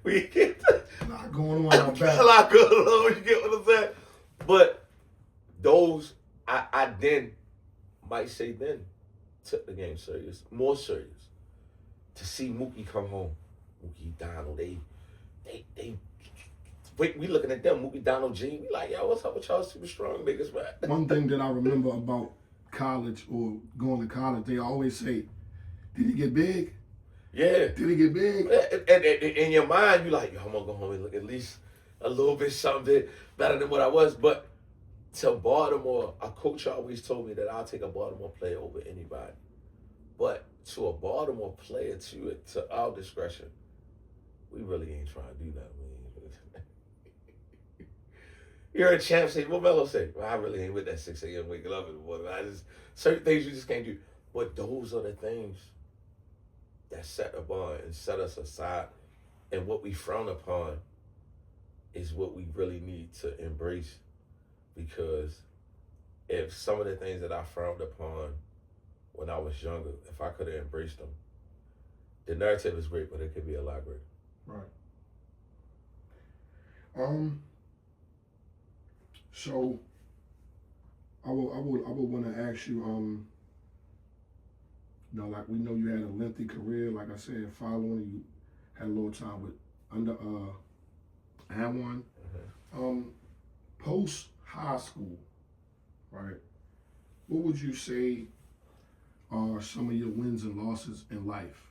We get Not going on out back. a lot going on. You get what I'm saying? But those, I then might say then took the game serious, more serious. To see Mookie come home, Mookie, Donald, we looking at them, Mookie, Donald, Gene. We like, yo, what's up with y'all super strong niggas, man? One thing that I remember about college or going to college, they always say, did he get big? Yeah. Did he get big? And in your mind, you like, yo, I'm gonna go home and look at least a little bit something better than what I was. But to Baltimore, a coach always told me that I'll take a Baltimore player over anybody. But to a Baltimore player, to our discretion, we really ain't trying to do that. You're a champ. Say, what Melo say? Well, I really ain't with that 6 a.m. waking up in the morning. Certain things you just can't do. But those are the things that set a bond and set us aside. And what we frown upon is what we really need to embrace. Because if some of the things that I frowned upon when I was younger, if I could have embraced them, the narrative is great, but it could be a lot greater. Right. So I would want to ask you, like we know you had a lengthy career, like I said, following you had a little time with under AND1. Post high school, right? What would you say are some of your wins and losses in life?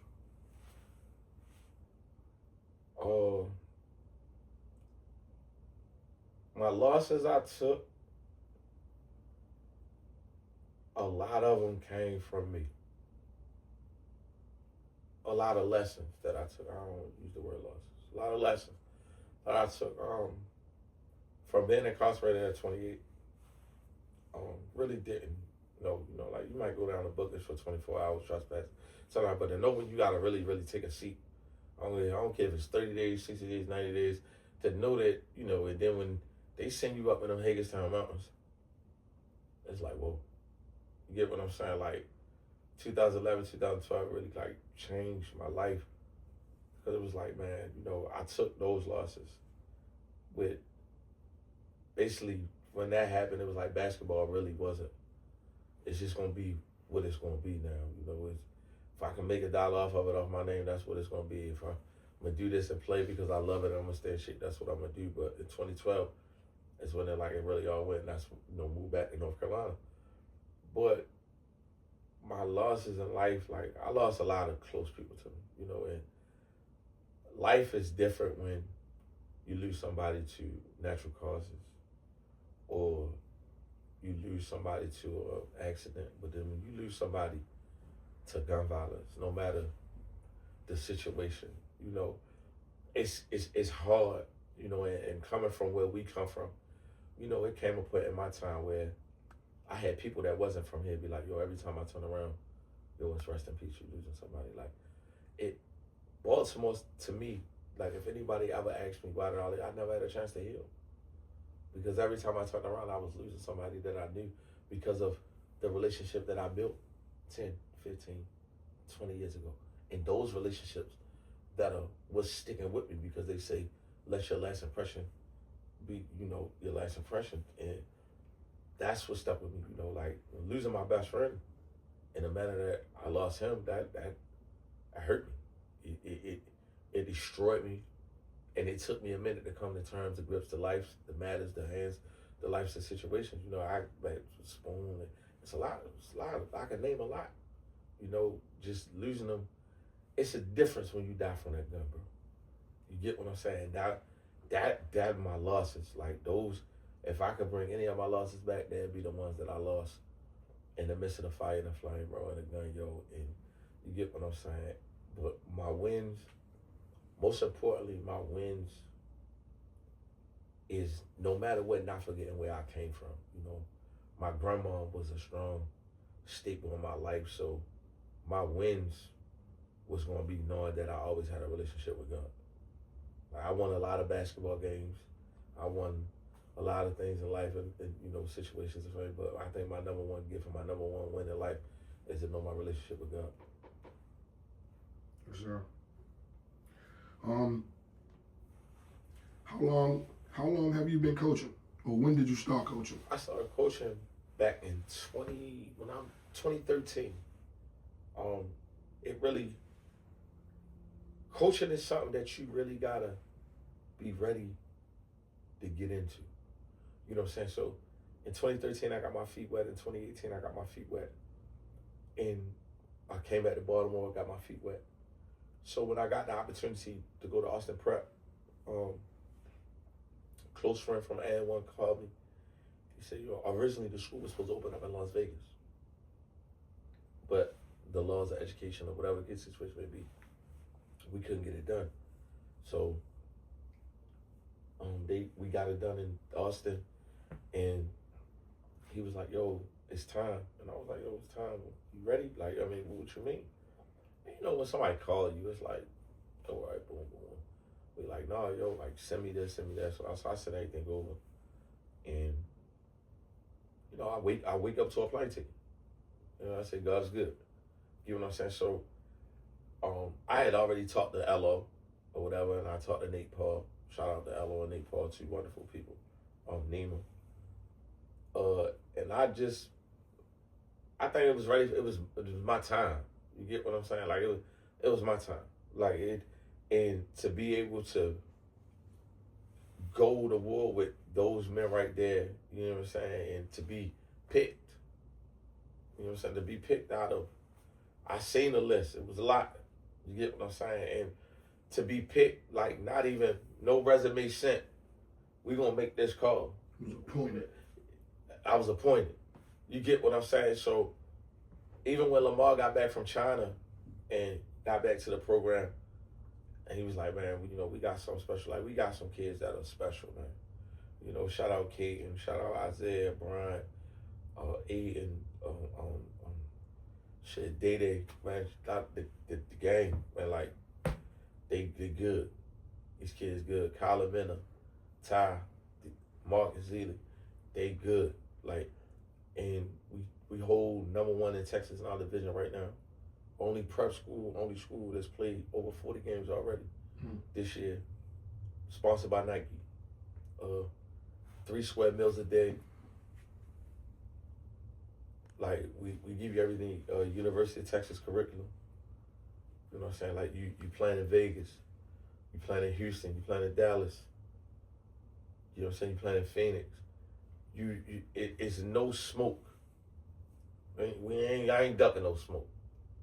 My losses I took, a lot of them came from me. A lot of lessons that I took. I don't use the word losses. A lot of lessons that I took from being incarcerated at 28. Really didn't know, like you might go down to Booker's for 24 hours, trespass, something, but to know when you gotta really, really take a seat. I don't care if it's 30 days, 60 days, 90 days, to know that, and then when they send you up in them Hagerstown Mountains, it's like, whoa. You get what I'm saying? Like, 2011, 2012 really, like, changed my life. Because it was like, man, I took those losses with, basically, when that happened, it was like basketball really wasn't. It's just going to be what it's going to be now. If I can make $1 off of it, off my name, that's what it's going to be. If I'm going to do this and play because I love it, I'm going to stay in shape, that's what I'm going to do. But in 2012, is when it really all went. And that's moved back to North Carolina. But my losses in life, like I lost a lot of close people to me, and life is different when you lose somebody to natural causes or you lose somebody to an accident. But then when you lose somebody to gun violence, no matter the situation, it's hard, and coming from where we come from, it came a point in my time where I had people that wasn't from here be like, yo, every time I turn around, yo, it's rest in peace, you losing somebody. Like, Baltimore, to me, like, if anybody ever asked me why did I never had a chance to heal. Because every time I turned around, I was losing somebody that I knew because of the relationship that I built 10, 15, 20 years ago. And those relationships that was sticking with me because they say, let your last impression be, your last impression. And that's what stuck with me, like losing my best friend in the manner that I lost him, that hurt me. It destroyed me. And it took me a minute to come to terms, to grips, the life, the matters, the hands, the life's the situations. I like Spoon. It's a lot. I can name a lot. Just losing them. It's a difference when you die from that gun, bro. You get what I'm saying? That my losses, like those. If I could bring any of my losses back, they'd be the ones that I lost in the midst of the fire and the flame, bro, and the gun, yo. And you get what I'm saying? But my wins. Most importantly, my wins is no matter what, not forgetting where I came from. My grandma was a strong staple in my life, so my wins was going to be knowing that I always had a relationship with God. Like, I won a lot of basketball games. I won a lot of things in life and situations of fame, but I think my number one gift and my number one win in life is to know my relationship with God. Yes, sir. How long have you been coaching, or when did you start coaching? I started coaching back in 2013. Coaching is something that you really gotta be ready to get into. You know what I'm saying? So in 2013, I got my feet wet. In 2018, I got my feet wet. And I came back to Baltimore, got my feet wet. So when I got the opportunity to go to Austin Prep, close friend from AN1 called me. He said, originally the school was supposed to open up in Las Vegas. But the laws of education or whatever the situation may be, we couldn't get it done. So we got it done in Austin, and he was like, yo, it's time. And I was like, yo, it's time. You ready? Like, I mean, what you mean? When somebody calls you, it's like, all right, boom, boom. We like, nah, yo, like, send me this, send me that. So I sent everything over. And, I wake up to a plane ticket. I say, God's good. You know what I'm saying? So I had already talked to Elo or whatever, and I talked to Nate Paul. Shout out to Elo and Nate Paul, two wonderful people. Nima. And I think it was ready. It was my time. You get what I'm saying? Like it was my time. Like it, and to be able to go to war with those men right there, you know what I'm saying, and to be picked. You know what I'm saying? To be picked out of, I seen the list. It was a lot. You get what I'm saying? And to be picked, like not even no resume sent. We gonna make this call. You was appointed. I was appointed. You get what I'm saying? So even when Lamar got back from China and got back to the program, and he was like, man, we got something special. Like, we got some kids that are special, man. Shout out Kate and shout out Isaiah, Brian, Aiden, Day, man. The game, man, like, they good. These kids good. Kyler Minna, Ty, Marcus Zealy, they good. Like, and we hold number one in Texas in our division right now. Only prep school, only school that's played over 40 games already this year. Sponsored by Nike. 3 square meals a day. Like, we give you everything, University of Texas curriculum. You know what I'm saying? Like, you playing in Vegas. You playing in Houston. You playing in Dallas. You know what I'm saying? You playing in Phoenix. It's no smoke. I ain't ducking no smoke.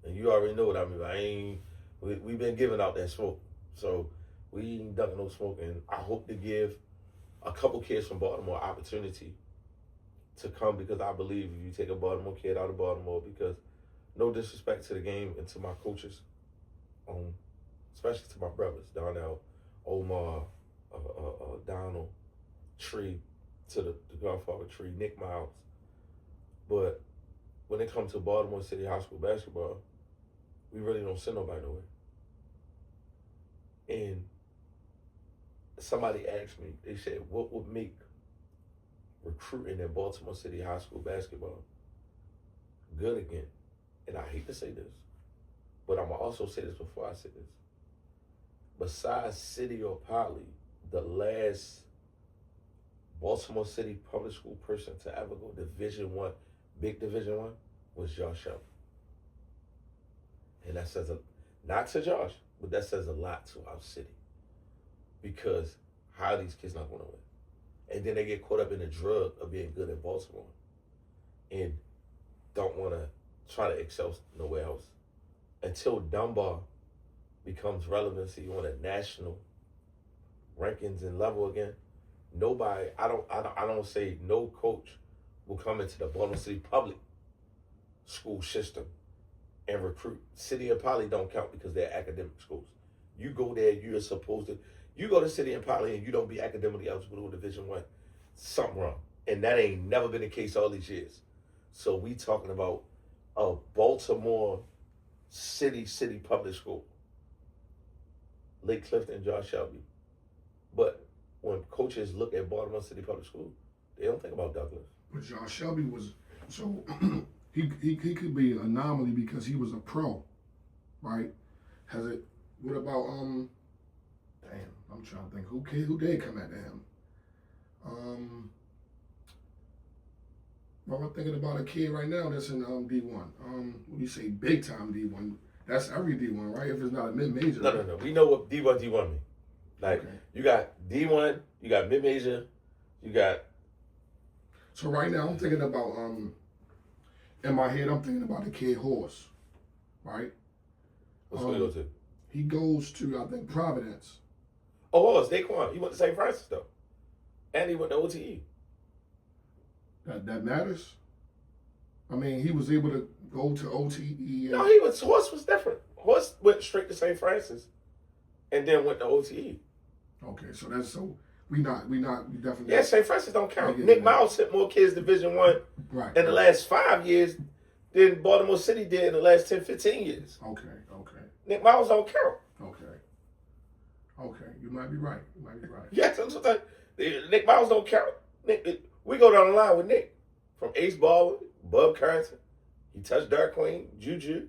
And you already know what I mean. We've been giving out that smoke. So we ain't ducking no smoke. And I hope to give a couple kids from Baltimore opportunity to come, because I believe if you take a Baltimore kid out of Baltimore, because no disrespect to the game and to my coaches, especially to my brothers, Darnell, Omar, Donald, Tree, to the Godfather Tree, Nick Miles. But when it comes to Baltimore City High School basketball, we really don't send nobody nowhere. And somebody asked me, they said, what would make recruiting in Baltimore City High School basketball good again? And I hate to say this, but I'm going to also say this before I say this. Besides City or Poly, the last Baltimore City public school person to ever go Division I, big Division I, was Josh Shelby. And that says, not to Josh, but that says a lot to our city. Because how are these kids not going to win? And then they get caught up in the drug of being good in Baltimore and don't want to try to excel nowhere else. Until Dunbar becomes relevancy on a national rankings and level again, nobody, I don't say no coach will come into the Baltimore City public school system and recruit. City and Poly don't count because they're academic schools. You go there, you're supposed to. You go to City and Poly and you don't be academically eligible to Division I, something wrong. And that ain't never been the case all these years. So we talking about a Baltimore City public school. Lake Clifton, Josh Shelby. But when coaches look at Baltimore City Public School, they don't think about Douglas. But Josh Shelby was, so he could be an anomaly because he was a pro, right? What about, damn, I'm trying to think, who did come after him? Well, I'm thinking about a kid right now that's in D1. What do you say, big time D1? That's every D1, right? If it's not a mid-major. No. We know what D1 mean. Like, okay. You got D1, you got mid-major, you got... So right now I'm thinking about, in my head I'm thinking about the kid Horse, right? What's he go to? He goes to, I think, Providence. Oh, Horse, Daquan. He went to St. Francis, though. And he went to OTE. That matters? I mean, he was able to go to OTE. No, Horse was different. Horse went straight to St. Francis and then went to OTE. Okay, so we definitely. Yeah, St. Francis don't count. Nick Miles sent more kids Division I in the last 5 years than Baltimore City did in the last 10, 15 years. Okay. Nick Miles don't count. Okay, you might be right. Yeah, Nick Miles don't count. We go down the line with Nick. From Ace Baldwin, Bub Carrington. He touched Dark Queen, Juju,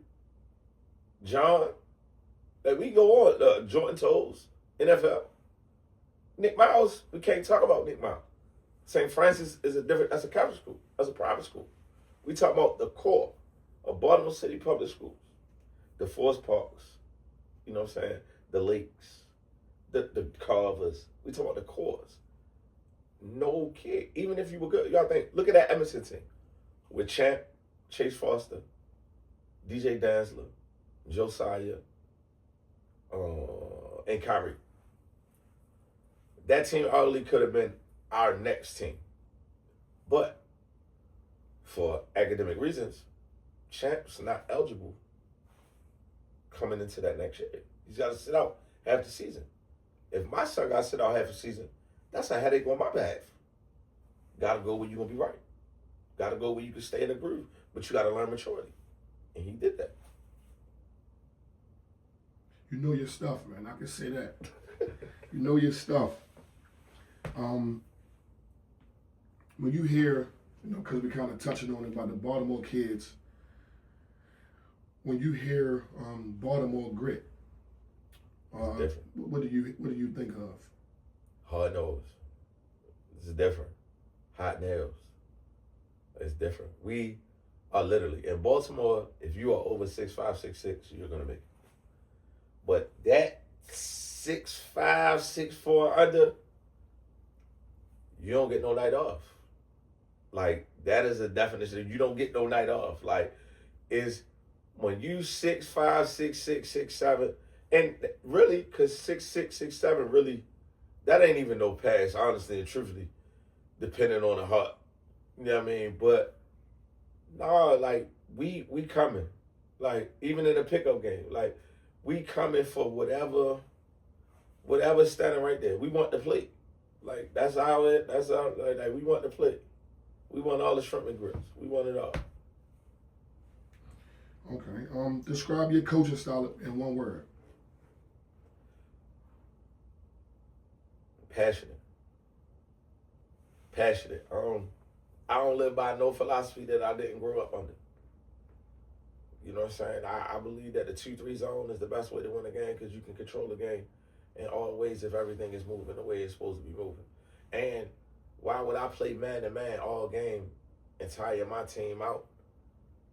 John. Like, we go on. Jordan Toes, NFL. Nick Miles, we can't talk about Nick Miles. St. Francis is that's a Catholic school. That's a private school. We talk about the core of Baltimore City public schools. The Forest Parks. You know what I'm saying? The Lakes. The Carvers. We talk about the cores. No kid, even if you were good, y'all think, look at that Emerson team with Champ, Chase Foster, DJ Dazzler, Josiah, and Kyrie. That team arguably could have been our next team. But for academic reasons, Champ's not eligible coming into that next year. He's got to sit out half the season. If my son got to sit out half the season, that's a headache on my behalf. Gotta go where you're gonna be right. Gotta go where you can stay in the groove, but you gotta learn maturity. And he did that. You know your stuff, man. I can say that. You know your stuff. When you hear, because we're kind of touching on it about the Baltimore kids, when you hear Baltimore grit, what do you think of? Hard nose. This is different. Hot nails. It's different. We are literally in Baltimore. If you are over 6'5", 6'6", you're gonna make it. But that 6'5", 6'4" under, you don't get no night off. Like, that is a definition. You don't get no night off. Like, is when you 6'5", 6'6", 6'7", and really, because 6'6", 6'7", really, that ain't even no pass, honestly and truthfully, depending on the heart. You know what I mean? But, nah, like, we coming. Like, even in a pickup game, like, we coming for whatever's standing right there. We want to play. Like, that's our, like, we want to play. We want all the shrimp and grits. We want it all. Okay. Describe your coaching style in one word. Passionate. Passionate. I don't live by no philosophy that I didn't grow up under. You know what I'm saying? I believe that the 2-3 zone is the best way to win a game because you can control the game in all ways if everything is moving the way it's supposed to be moving. And why would I play man-to-man all game and tire my team out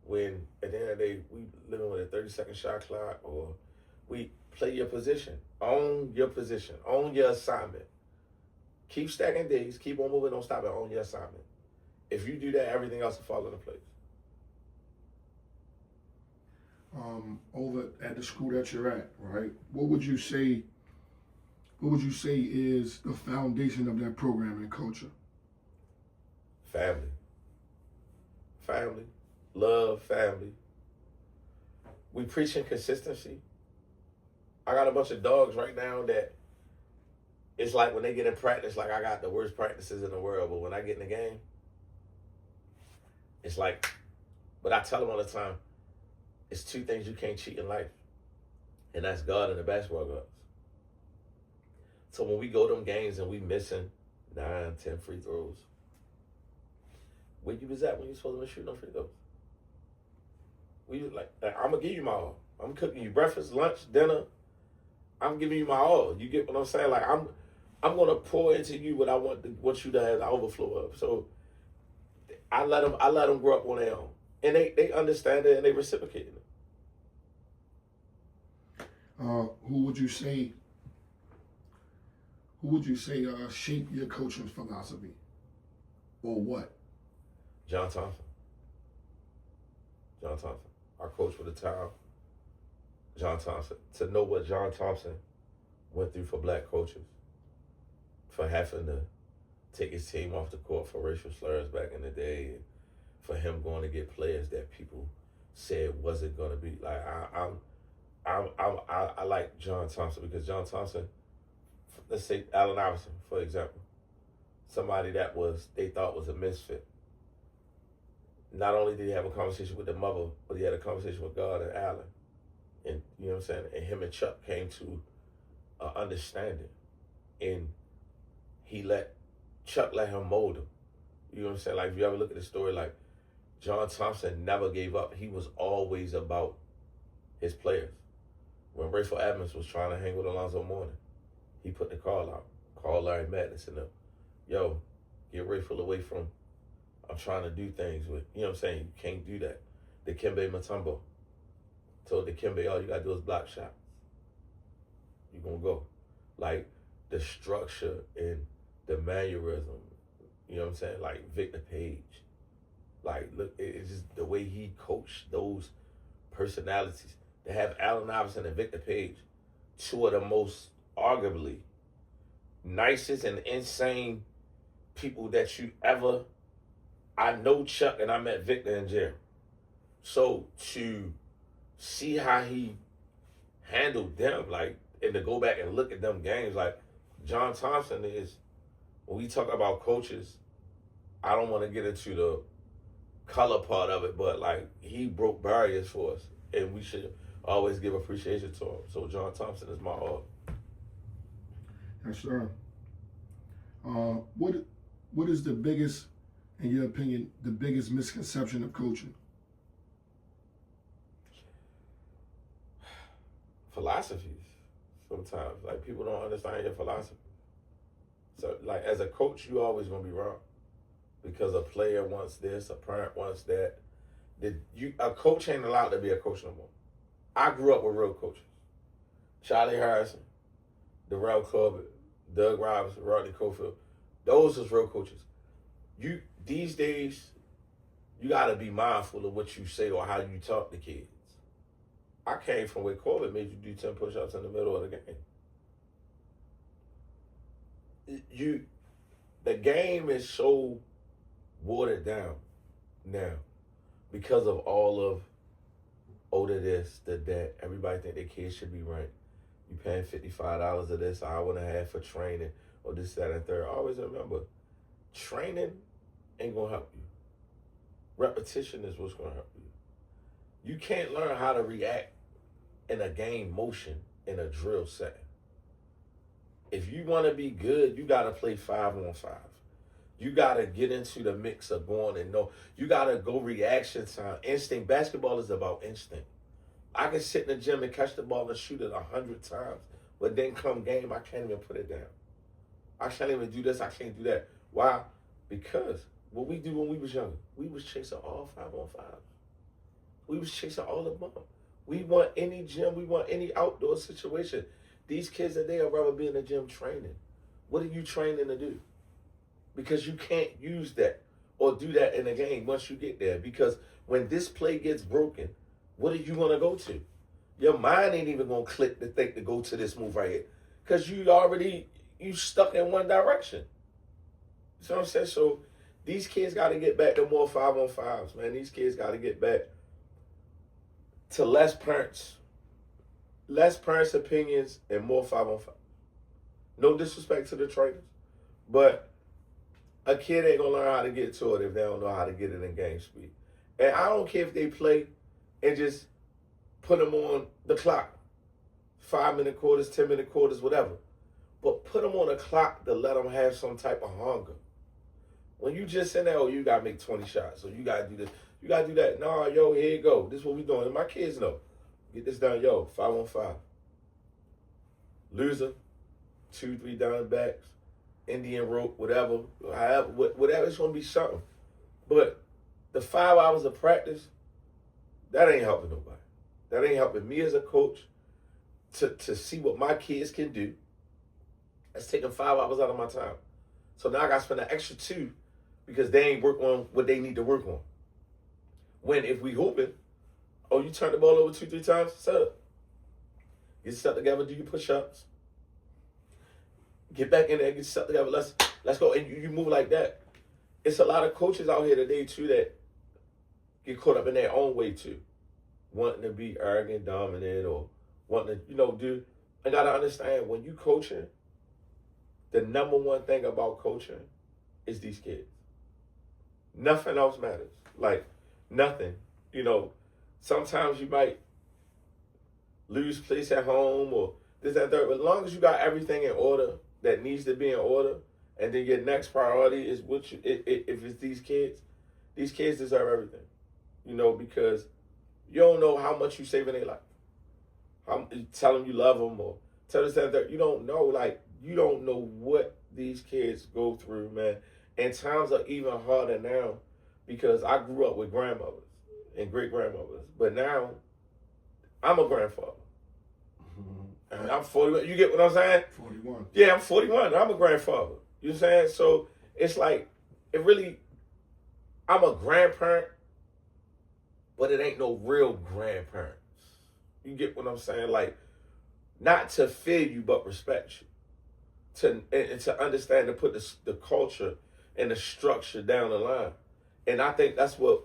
when at the end of the day we living with a 30-second shot clock, or we play your position, own your position, own your assignment. Keep stacking days, keep on moving, don't stop it, own your assignment. If you do that, everything else will fall into place. Over at the school that you're at, right? What would you say is the foundation of that program and culture? Family. Family. Love, family. We preaching consistency. I got a bunch of dogs right now that it's like when they get in practice, like I got the worst practices in the world, but when I get in the game, it's like, but I tell them all the time, it's two things you can't cheat in life, and that's God and the basketball gods. So when we go to them games and we missing 9, 10 free throws, where you was at when you supposed to be shooting no free throws? I'm gonna give you my all. I'm cooking you breakfast, lunch, dinner. I'm giving you my all. You get what I'm saying? Like I'm gonna pour into you what I want you to have the overflow of. So I let them grow up on their own, and they understand it and they reciprocate it. Who would you say shaped your coaching philosophy, or what? John Thompson. Our coach for the time. John Thompson. To know what John Thompson went through for black coaches, for having to take his team off the court for racial slurs back in the day, and for him going to get players that people said wasn't going to be like. I like John Thompson because John Thompson, let's say Allen Iverson, for example, somebody that they thought was a misfit. Not only did he have a conversation with the mother, but he had a conversation with God and Allen. And you know what I'm saying? And him and Chuck came to an understanding. And Chuck let him mold him. You know what I'm saying? Like, if you ever look at the story, like, John Thompson never gave up. He was always about his players. When Rayful Edmonds was trying to hang with Alonzo Mourning, he put the call out. Called Larry Madness and them. Yo, get Rayful away from, I'm trying to do things with, you know what I'm saying? You can't do that. Dikembe Mutombo told Dikembe, all you got to do is block shots. You're going to go. Like, the structure and the mannerism, you know what I'm saying? Like, Victor Page. Like, look, it's just the way he coached those personalities. To have Allen Iverson and Victor Page, two of the most, arguably, nicest and insane people that you ever... I know Chuck and I met Victor and Jerry. So to see how he handled them, like, and to go back and look at them games, like, John Thompson is, when we talk about coaches, I don't want to get into the color part of it, but, like, he broke barriers for us, and we should always give appreciation to him. So John Thompson is my all. Yes, sir. What is the biggest, in your opinion, the biggest misconception of coaching? Philosophies. Sometimes, like, people don't understand your philosophy. So, like, as a coach, you always gonna be wrong because a player wants this, a parent wants that. A coach ain't allowed to be a coach no more. I grew up with real coaches: Charlie Harrison, Darrell Corbett, Doug Robinson, Rodney Cofield. Those is real coaches. You these days, you gotta be mindful of what you say or how you talk to kids. I came from where Corbett made you do 10 push-ups in the middle of the game. The game is so watered down now because of all of this, that. Everybody think their kids should be ranked. You paying $55 of this, hour and a half for training, or this, that, and third. Always remember, training ain't gonna help you. Repetition is what's gonna help you. You can't learn how to react in a game motion in a drill setting. If you want to be good, you got to play 5-on-5. You got to get into the mix of going and know. You got to go reaction time. Instinct. Basketball is about instinct. I can sit in the gym and catch the ball and shoot it 100 times, but then come game, I can't even put it down. I can't even do this. I can't do that. Why? Because what we do when we was younger, we was chasing all 5-on-5. We was chasing all of them. We want any gym. We want any outdoor situation. These kids today would rather be in the gym training. What are you training to do? Because you can't use that or do that in a game once you get there. Because when this play gets broken, what are you going to go to? Your mind ain't even going to click to think to go to this move right here. Because you stuck in one direction. You know what I'm saying? So these kids got to get back to more 5-on-5s, man. These kids got to get back to less parents' opinions and more 5-on-5. No disrespect to the trainers, but a kid ain't gonna learn how to get to it if they don't know how to get it in game speed. And I don't care if they play and just put them on the clock, 5-minute quarters, 10-minute quarters, whatever. But put them on a clock to let them have some type of hunger. When you just in there, oh, you gotta make 20 shots, or you gotta do this, you gotta do that. No, yo, here you go. This is what we doing. And my kids know. Get this done, yo, 5-on-5. Loser, 2-3 down backs, Indian rope, whatever, it's gonna be something. But the 5 hours of practice, that ain't helping nobody. That ain't helping me as a coach to see what my kids can do. That's taking 5 hours out of my time. So now I gotta spend an extra 2 because they ain't work on what they need to work on. When if we hooping, oh, you turn the ball over 2-3 times, set up. Get stuck together, do your push-ups. Get back in there, get stuck together, let's go. And you move like that. It's a lot of coaches out here today, too, that get caught up in their own way, too. Wanting to be arrogant, dominant, or wanting to, do. I got to understand, when you coaching, the number one thing about coaching is these kids. Nothing else matters. Like, nothing. Sometimes you might lose place at home or this, that, third. But as long as you got everything in order that needs to be in order, and then your next priority is if it's these kids deserve everything. Because you don't know how much you save in their life. You tell them you love them or tell this, that, third. You don't know, you don't know what these kids go through, man. And times are even harder now because I grew up with grandmothers and great-grandmothers. But now, I'm a grandfather. And I'm 41. You get what I'm saying? 41. Yeah, I'm 41. And I'm a grandfather. You know what I'm saying? So, it's like, I'm a grandparent, but it ain't no real grandparents. You get what I'm saying? Like, not to fear you, but respect you. To understand, to put the culture and the structure down the line. And I think that's what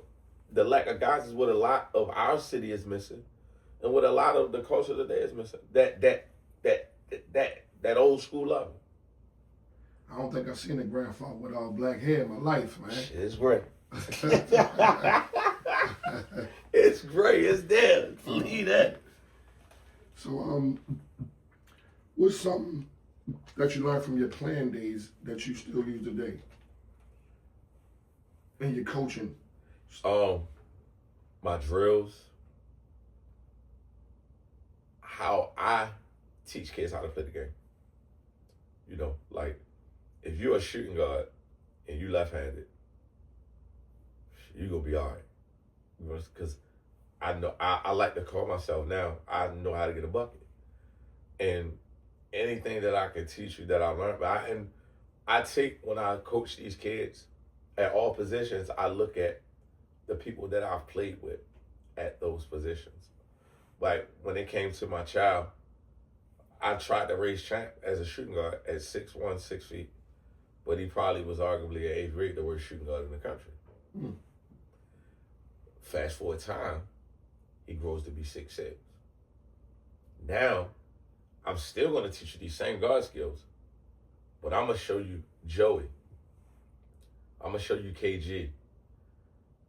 the lack of guys is what a lot of our city is missing, and what a lot of the culture today is missing. That old school love. I don't think I've seen a grandfather with all black hair in my life, man. It's great. It's great. It's there. Believe that. So, what's something that you learned from your playing days that you still use today in your coaching? My drills, how I teach kids how to play the game. Like, if you're a shooting guard and you left-handed, you're going to be all right. Because I know, I like to call myself now, I know how to get a bucket. And anything that I can teach you that I learned, and when I coach these kids at all positions, I look at the people that I've played with at those positions. Like when it came to my child, I tried to raise Champ as a shooting guard at 6'1", 6 feet, but he probably was arguably an 8th grade the worst shooting guard in the country. Fast forward time, he grows to be 6'6". Now, I'm still going to teach you these same guard skills, but I'm going to show you Joey. I'm going to show you KG.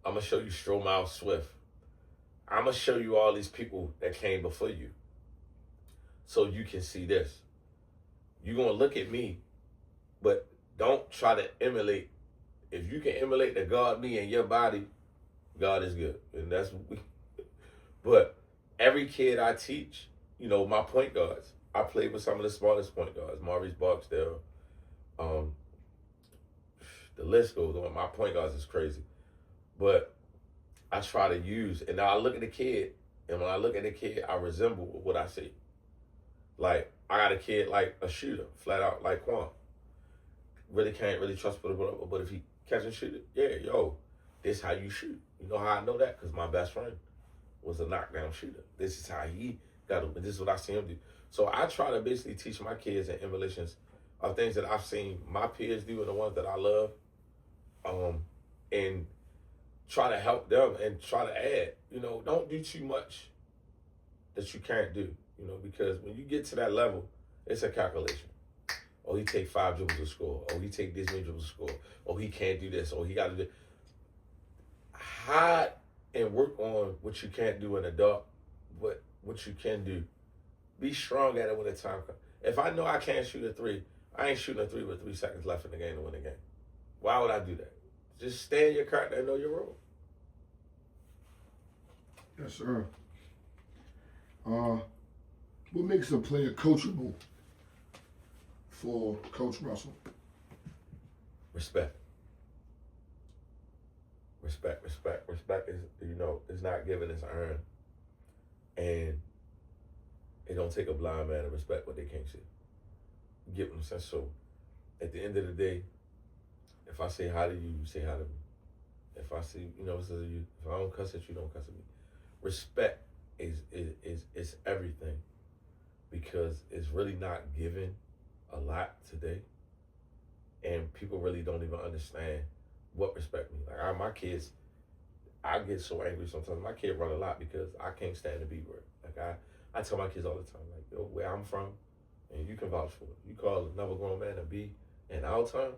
I'm going to show you Stromile Swift. I'm going to show you all these people that came before you so you can see this. You're going to look at me, but don't try to emulate. If you can emulate the God me in your body, God is good. And that's what we. But every kid I teach, you know, my point guards, I played with some of the smartest point guards, Maurice Barksdale. The list goes on. My point guards is crazy. But I try to use, and now I look at the kid, and when I look at the kid, I resemble what I see. Like, I got a kid like a shooter, flat out, like Quan. Really can't really trust but if he catch and shoot it, yeah, yo, this how you shoot. You know how I know that? Because my best friend was a knockdown shooter. This is how he got him, and this is what I see him do. So I try to basically teach my kids and emulations of things that I've seen my peers do and the ones that I love, and try to help them and try to add. You know, don't do too much that you can't do, you know, because when you get to that level, it's a calculation. Oh, he take 5 dribbles to score. Oh, he take this many dribbles to score. Oh, he can't do this. Oh, he got to do. Hide and work on what you can't do in the dark, but what you can do. Be strong at it when the time comes. If I know I can't shoot a 3, I ain't shooting a 3 with 3 seconds left in the game to win the game. Why would I do that? Just stay in your character and know your role. Yes, sir. What makes a player coachable for Coach Russell? Respect. Respect is, you know, it's not given, it's earned. And it don't take a blind man to respect what they can't see. You get what I'm saying? So at the end of the day, if I say hi to you, you say hi to me. If I see, you know, if I don't cuss at you, don't cuss at me. Respect is everything, because it's really not given a lot today. And people really don't even understand what respect means. Like my kids, I get so angry sometimes. My kid run a lot because I can't stand the B word. Like I tell my kids all the time, like, yo, where I'm from, and you can vouch for it. You call another grown man a B in our time,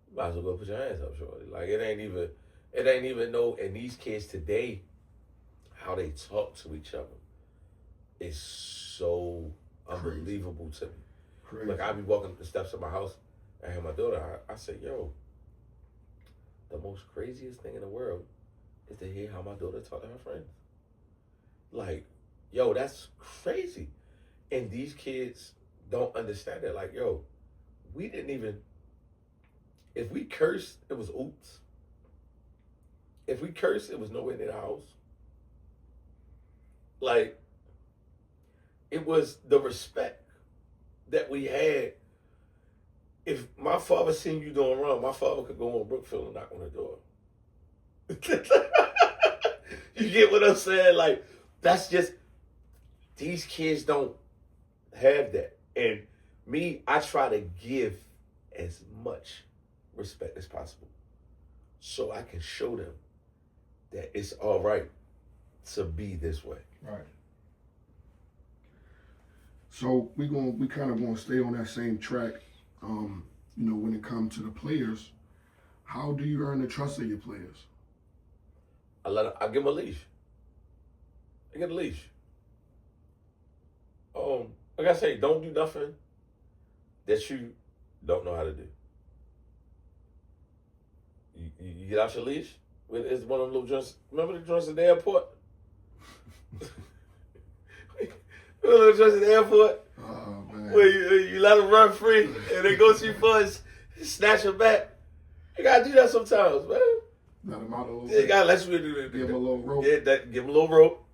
you might as well go put your hands up, shorty. Like it ain't even no. And these kids today, how they talk to each other is so unbelievable to me. Crazy. Like I be walking up the steps of my house, I hear my daughter. I say, yo, the most craziest thing in the world is to hear how my daughter talk to her friends. Like, yo, that's crazy. And these kids don't understand that. Like, yo, we didn't even, if we cursed, it was oops. If we cursed, it was nowhere near the house. Like, it was the respect that we had. If my father seen you doing wrong, my father could go on Brookfield and knock on the door. You get what I'm saying? Like, that's just, these kids don't have that. And me, I try to give as much respect as possible so I can show them that it's all right to be this way. Right. So we kind of gonna stay on that same track. You know, when it comes to the players, how do you earn the trust of your players? I give them a leash. I get a leash. Like I say, don't do nothing that you don't know how to do. You get out your leash. It's one of them little joints. Remember the joints at the airport? Remember the joints at the airport? Oh man. Where you let them run free and they go too far and snatch them back. You gotta do that sometimes, man. Let them out a little You bit. gotta let you do that. Give them a little rope. Yeah, give them a little rope.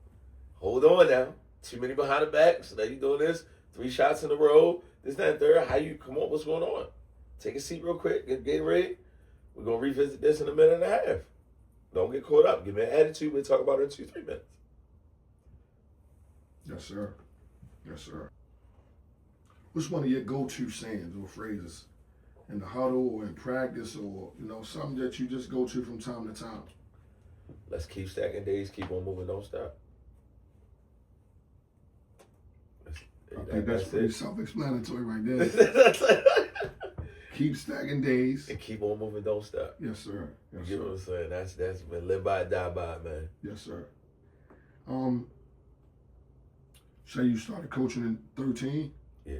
Hold on now. Too many behind the back. So now you doing this. 3 shots in a row. This, that, and third. How you come on? What's going on? Take a seat real quick. Get ready. We're going to revisit this in a minute and a half. Don't get caught up. Give me an attitude. We'll talk about it in 2-3 minutes. Yes, sir. Yes, sir. What's one of your go-to sayings or phrases in the huddle or in practice, or something that you just go to from time to time? Let's keep stacking days. Keep on moving. Don't stop. I think that's pretty self-explanatory right there. it. Keep stacking days. And keep on moving. Don't stop. Yes, sir. You Yes, get what sir. I'm saying? That's been live by, die by, man. Yes, sir. Say you started coaching in 13. Yeah.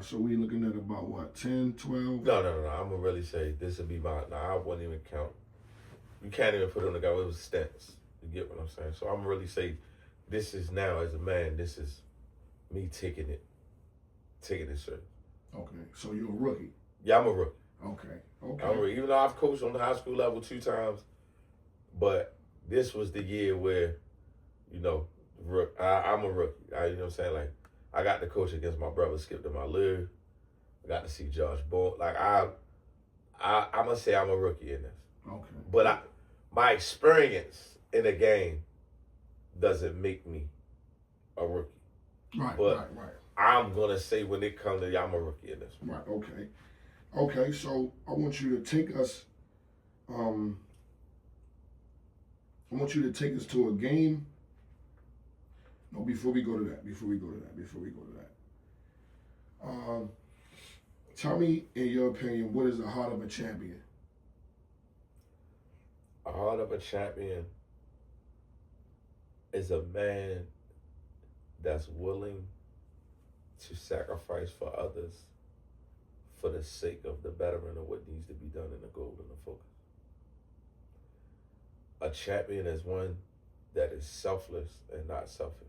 So we looking at about what, 10, 12? No. I'm gonna really say this would be my. No, I wouldn't even count. You can't even put it on the guy. It was stints. You get what I'm saying? So I'm gonna really say, this is now as a man. This is me taking it serious. Okay, so you're a rookie. Yeah, I'm a rookie. Okay. I'm a rookie. Even though I've coached on the high school level 2 times, but this was the year where, I'm a rookie. You know what I'm saying? Like, I got to coach against my brother Skip to my Lear. I got to see Josh Ball. Like, I'm gonna say I'm a rookie in this. Okay. But my experience in the game doesn't make me a rookie. Right. I'm gonna say when it comes to I'm a rookie in this. Right. Okay. Okay. So I want you to take us. I want you to take us to a game. No, before we go to that. Tell me, in your opinion, what is the heart of a champion? A heart of a champion is a man that's willing to sacrifice for others for the sake of the betterment of what needs to be done in the goal and the focus. A champion is one that is selfless and not selfish.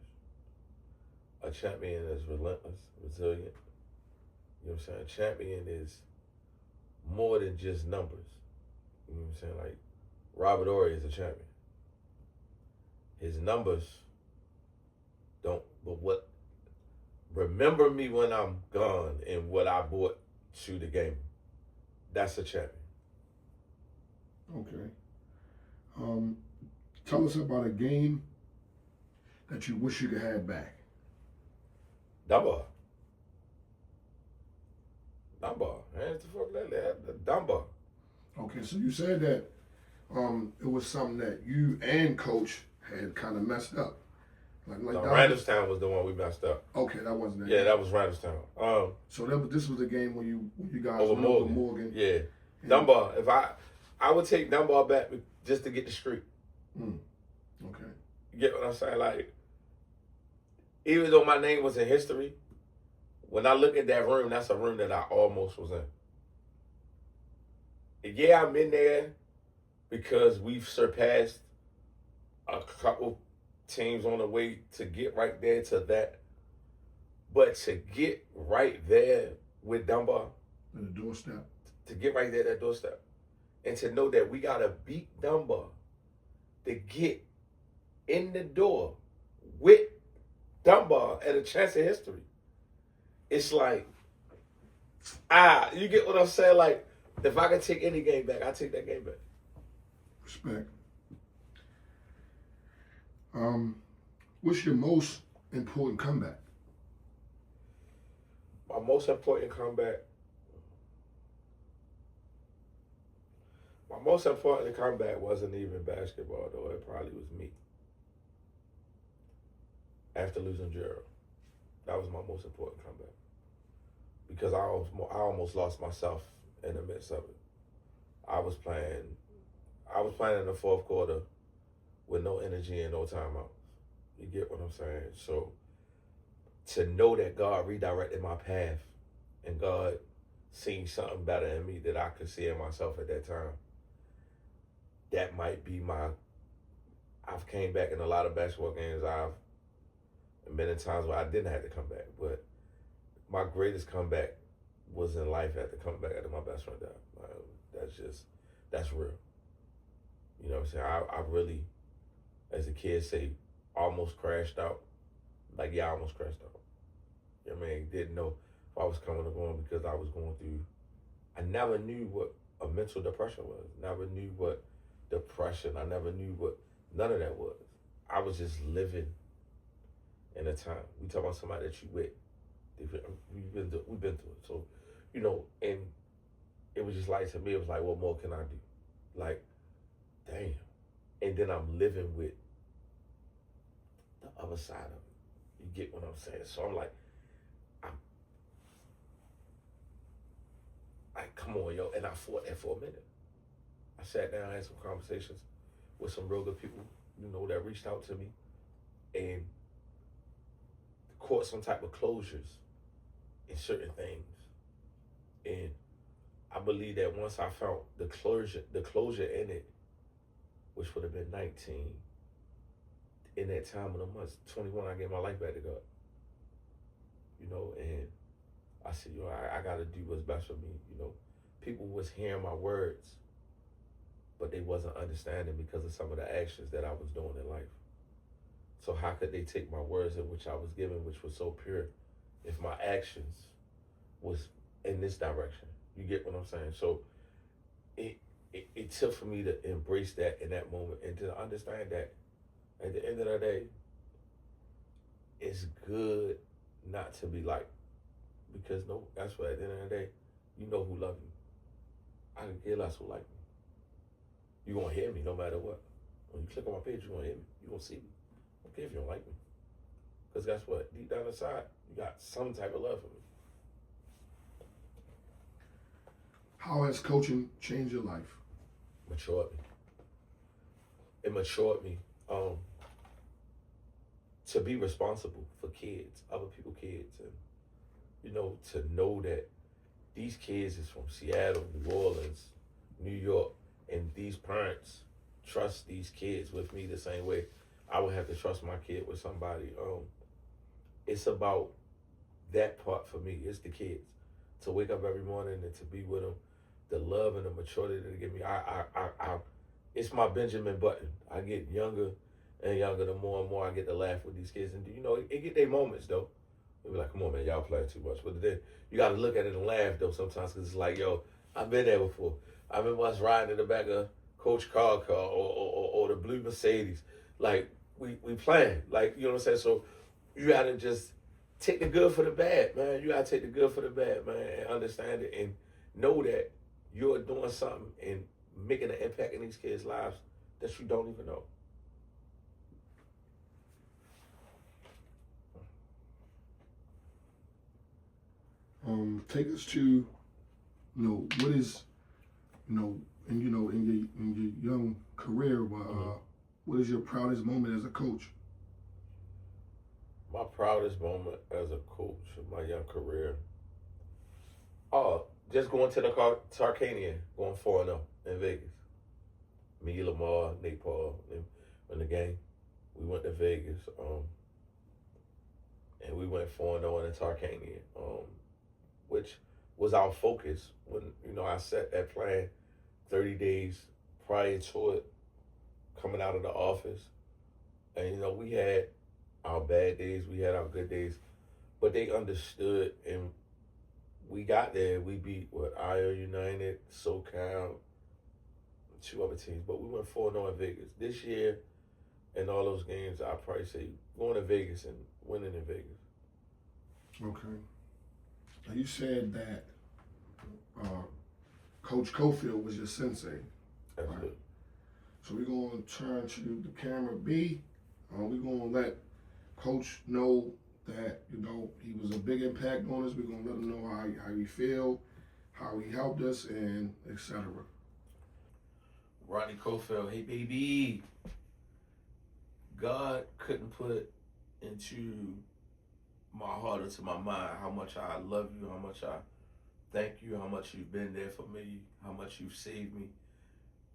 A champion is relentless, resilient. You know what I'm saying? A champion is more than just numbers. You know what I'm saying? Like, Robert Horry is a champion. His numbers don't, but what, remember me when I'm gone and what I brought to the game. That's a champion. Okay. Tell us about a game that you wish you could have back. Dunbar. Man, the fuck that Dunbar. Okay, so you said that it was something that you and Coach had kind of messed up. Like No, that Randallstown was the one we messed up. Okay, that wasn't that. Yeah, game. that was Randallstown. So this was the game when you guys Over went over Morgan. Yeah. Dunbar. If I would take Dunbar back just to get the streak. Okay. You get what I'm saying? Like, even though my name was in history, when I look at that room, that's a room that I almost was in. And yeah, I'm in there because we've surpassed a couple teams on the way to get right there to that. But to get right there with Dunbar, At the doorstep. to get right there at that doorstep, and to know that we got to beat Dunbar to get in the door with Dunbar at a chance of history. It's like, you get what I'm saying? Like, if I could take any game back, I take that game back. Respect. What's your most important comeback? My most important comeback wasn't even basketball, though. It probably was me. After losing Gerald. That was my most important comeback. Because I almost lost myself in the midst of it. I was playing in the fourth quarter with no energy and no timeouts. You get what I'm saying? So to know that God redirected my path and God seen something better in me that I could see in myself at that time, that might be I've came back in a lot of basketball games. I've been in times where I didn't have to come back, but my greatest comeback was in life at the comeback after my best friend died. That's real. You know what I'm saying? I really, as the kids say, almost crashed out. Like, yeah, I almost crashed out. You know what I mean? Didn't know if I was coming or going because I was going through I never knew what a mental depression was. Never knew what depression. I never knew what none of that was. I was just living in a time. We talk about somebody that you with. We've been through it. So, and it was just like, to me, it was like, what more can I do? Like, damn. And then I'm living with the other side of it. You get what I'm saying? So I'm like, come on, yo. And I fought that for a minute. I sat down, had some conversations with some real good people, that reached out to me and caught some type of closures in certain things. And I believe that once I found the closure in it, which would have been 19, in that time of the month, 21, I gave my life back to God. And I said, I gotta do what's best for me. People was hearing my words, but they wasn't understanding because of some of the actions that I was doing in life. So how could they take my words in which I was given, which was so pure, if my actions was in this direction? You get what I'm saying? So it took for me to embrace that in that moment and to understand that at the end of the day, it's good not to be liked. Because that's what at the end of the day, you know who love you. I can care less who like me. You're going to hear me no matter what. When you click on my page, you're going to hear me. You're going to see me. I don't care if you don't like me. Because guess what? Deep down inside, you got some type of love for me. How has coaching changed your life? Matured me. It matured me to be responsible for kids, other people's kids, and to know that these kids is from Seattle, New Orleans, New York, and these parents trust these kids with me the same way I would have to trust my kid with somebody. It's about that part for me. It's the kids. To wake up every morning and to be with them, the love and the maturity that they give me. It's my Benjamin Button. I get younger and younger the more and more I get to laugh with these kids. And it get their moments though. They be like, come on, man, y'all playing too much. But then you got to look at it and laugh, though, sometimes, because it's like, yo, I've been there before. I remember us riding in the back of Coach Carr car or the blue Mercedes. Like, we playing. Like, you know what I'm saying? So you got to just take the good for the bad, man. You got to take the good for the bad, man, and understand it and know that you're doing something and making an impact in these kids' lives that you don't even know. Take us to, what is, in your young career, what is your proudest moment as a coach? My proudest moment as a coach in my young career, just going to the Tarkanian, going 4-0 in Vegas. Me, Lamar, Nate Paul, in the game. We went to Vegas, and we went 4-0 in the Tarkanian, which was our focus when, I set that plan 30 days prior to it, coming out of the office. And, we had our bad days, we had our good days, but they understood, and we got there. We beat, Iowa United, SoCal, 2 other teams, but we went 4-0 in Vegas. This year, in all those games, I'd probably say going to Vegas and winning in Vegas. Okay. Now you said that Coach Cofield was your sensei. Absolutely. Right? So we're going to turn to the camera B. We're going to let Coach know that, he was a big impact on us. We're going to let him know how he feel, how he helped us, and etc. Rodney Cofield, hey baby. God couldn't put into my heart or to my mind how much I love you, how much I thank you, how much you've been there for me, how much you've saved me.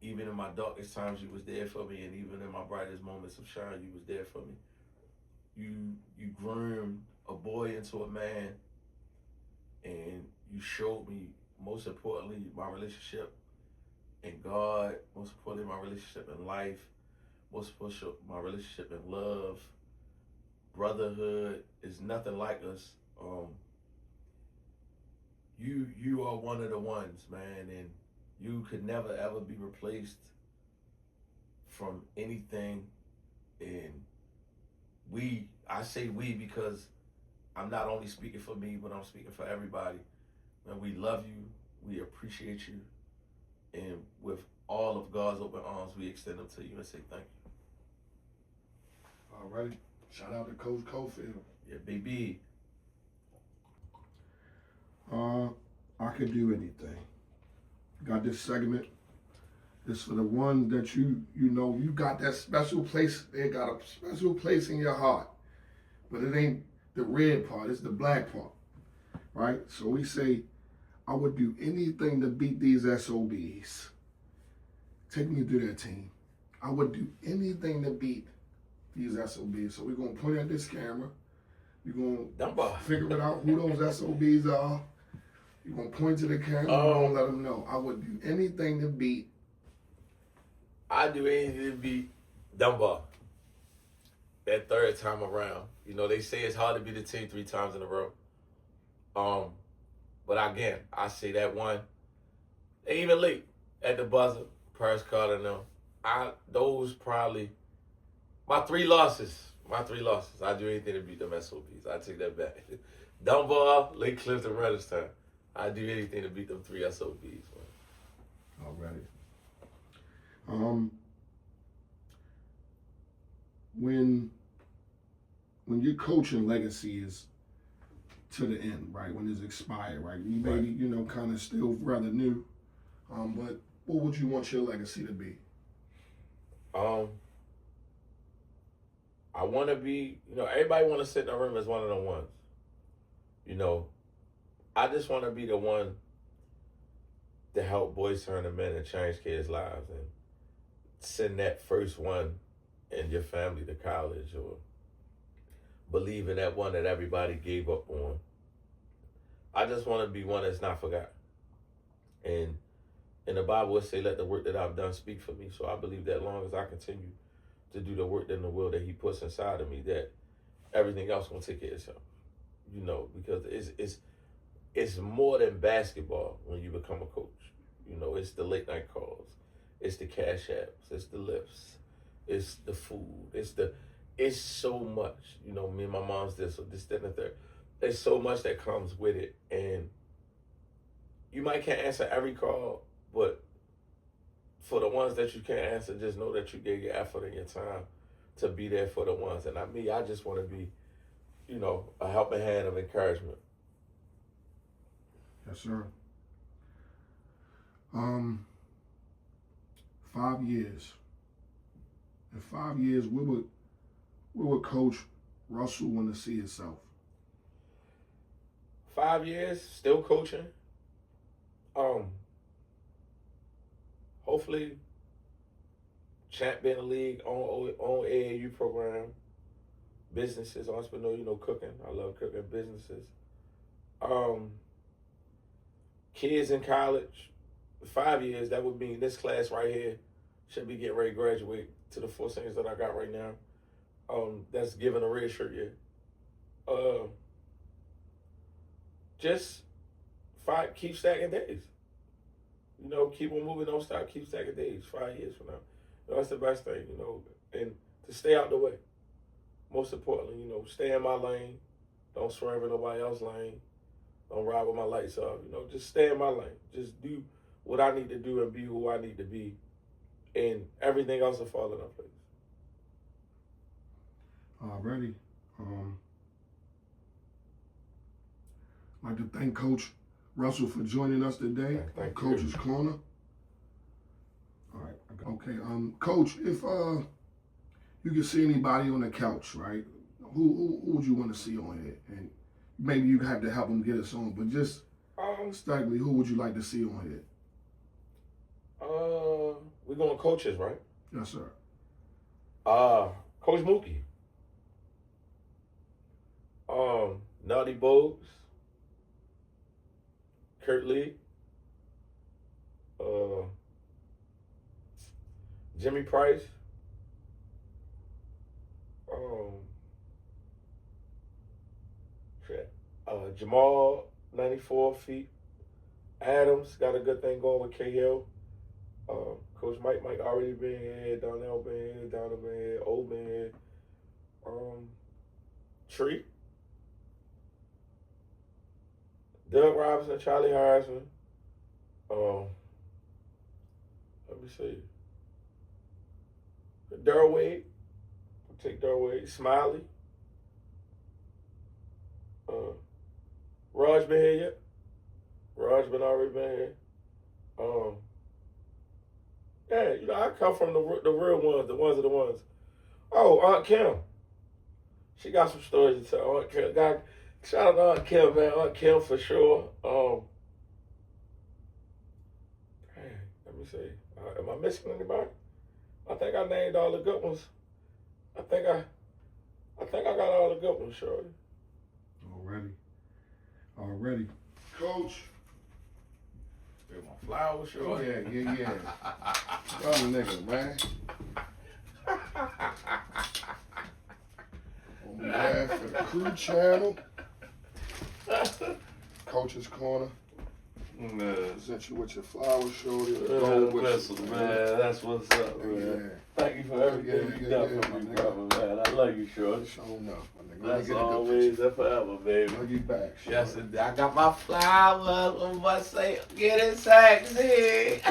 Even in my darkest times, you was there for me, and even in my brightest moments of shine, you was there for me. You groomed a boy into a man, and you showed me, most importantly, my relationship in God, most importantly, my relationship in life, most importantly, my relationship in love, brotherhood is nothing like us. you are one of the ones, man, and you could never ever be replaced from anything. And I say we because I'm not only speaking for me, but I'm speaking for everybody. Man, we love you, we appreciate you, and with all of God's open arms, we extend them to you and say thank you. All right. Shout out to Coach Cofield. Yeah, baby. I could do anything. Got this segment. It's for the ones that you know you got that special place. They got a special place in your heart, but it ain't the red part. It's the black part, right? So we say, I would do anything to beat these SOBs. Take me to that team. I would do anything to beat these SOBs. So we're gonna point at this camera. We're gonna figure it out who those SOBs are. You're going to point to the camera and let them know. I would do anything to beat. I do anything to beat Dunbar. That third time around. You know, they say it's hard to beat a team 3 times in a row. But again, I say that one. They even late at the buzzer. Paris Carter and them. Those probably my 3 losses. I do anything to beat them SOBs. I take that back. Dunbar, Lake Clifton, Redstown. I do anything to beat them 3 SOBs. Man. Alrighty. When your coaching legacy is to the end, right? When it's expired, right? You maybe, kind of still rather new. But what would you want your legacy to be? I want to be, everybody want to sit in a room as one of the ones. I just want to be the one to help boys turn to men and change kids' lives and send that first one in your family to college or believe in that one that everybody gave up on. I just want to be one that's not forgotten. And in the Bible, it say, let the work that I've done speak for me. So I believe that as long as I continue to do the work in the will that he puts inside of me, that everything else going to take care of itself. Because it's more than basketball when you become a coach. It's the late night calls. It's the cash apps. It's the lifts. It's the food. It's so much. Me and my mom's this or this, that, and the third. There's so much that comes with it. And you might can't answer every call, but for the ones that you can't answer, just know that you gave your effort and your time to be there for the ones. And I just want to be, a helping hand of encouragement. Yes, sir. 5 years. In 5 years, where would Coach Russell want to see himself? 5 years, still coaching. Hopefully, champion the league, on AAU program, businesses, entrepreneur, cooking. I love cooking, businesses. Kids in college, 5 years, that would mean this class right here should be getting ready to graduate to the 4 seniors that I got right now. That's giving a red shirt year. Just keep stacking days. Keep on moving, don't stop, keep stacking days. 5 years from now. That's the best thing, and to stay out the way. Most importantly, stay in my lane. Don't swerve in nobody else's lane. Don't ride with my lights off. Just stay in my lane. Just do what I need to do and be who I need to be. And everything else will fall into place. Alrighty. I'd like to thank Coach Russell for joining us today on Coach's Corner. All right. Okay. Coach, if you could see anybody on the couch, right? Who would you want to see on it? And maybe you have to help them get us on, but just statically, who would you like to see on it? We're going coaches, right? Yes, sir. Coach Mookie. Naughty Bogues. Kurt Lee. Jimmy Price. Jamal 94 feet. Adams got a good thing going with KL. Coach Mike already been here. Donnell been here. Donald been here. O been here. Tree. Doug Robinson, Charlie Harrison. Let me see. Darryl Wade. I'll take Darryl Wade. Smiley. Raj been here yet? Raj been already been here. Yeah, you know, I come from the real ones, the ones are the ones. Oh, Aunt Kim. She got some stories to tell. Aunt Kim. Shout out to Aunt Kim, man. Aunt Kim for sure. Let me see. Am I missing anybody? I think I named all the good ones. I think I got all the good ones, Shorty. Already. Coach. With my flowers, Shorty. Yeah. Young nigga, man. On behalf of the Crew Channel, Coach's Corner. Present you with your flowers, Shorty. Man, that's what's up, man. Yeah. Thank you for everything you done for me, brother, man. I love you, Shorty. Show enough, my nigga. That's always and forever, baby. I'll get back, Shorty. Yes, indeed. I got my flowers. What I say? Get it sexy.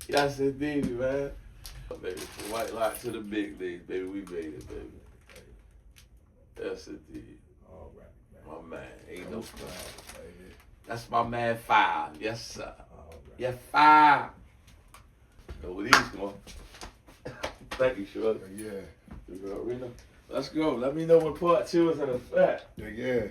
Yes, indeed, man. Baby, from White Lock to the big leagues, baby. We made it, baby. Yes, indeed. All right, man. My man. Ain't no problem. Baby. That's my man, Five. Yes, sir. All right. Yeah, Five. Know where he's going. Thank you, Shorty. Yeah. You go, Rena. Let's go. Let me know when part 2 is in effect. Yeah.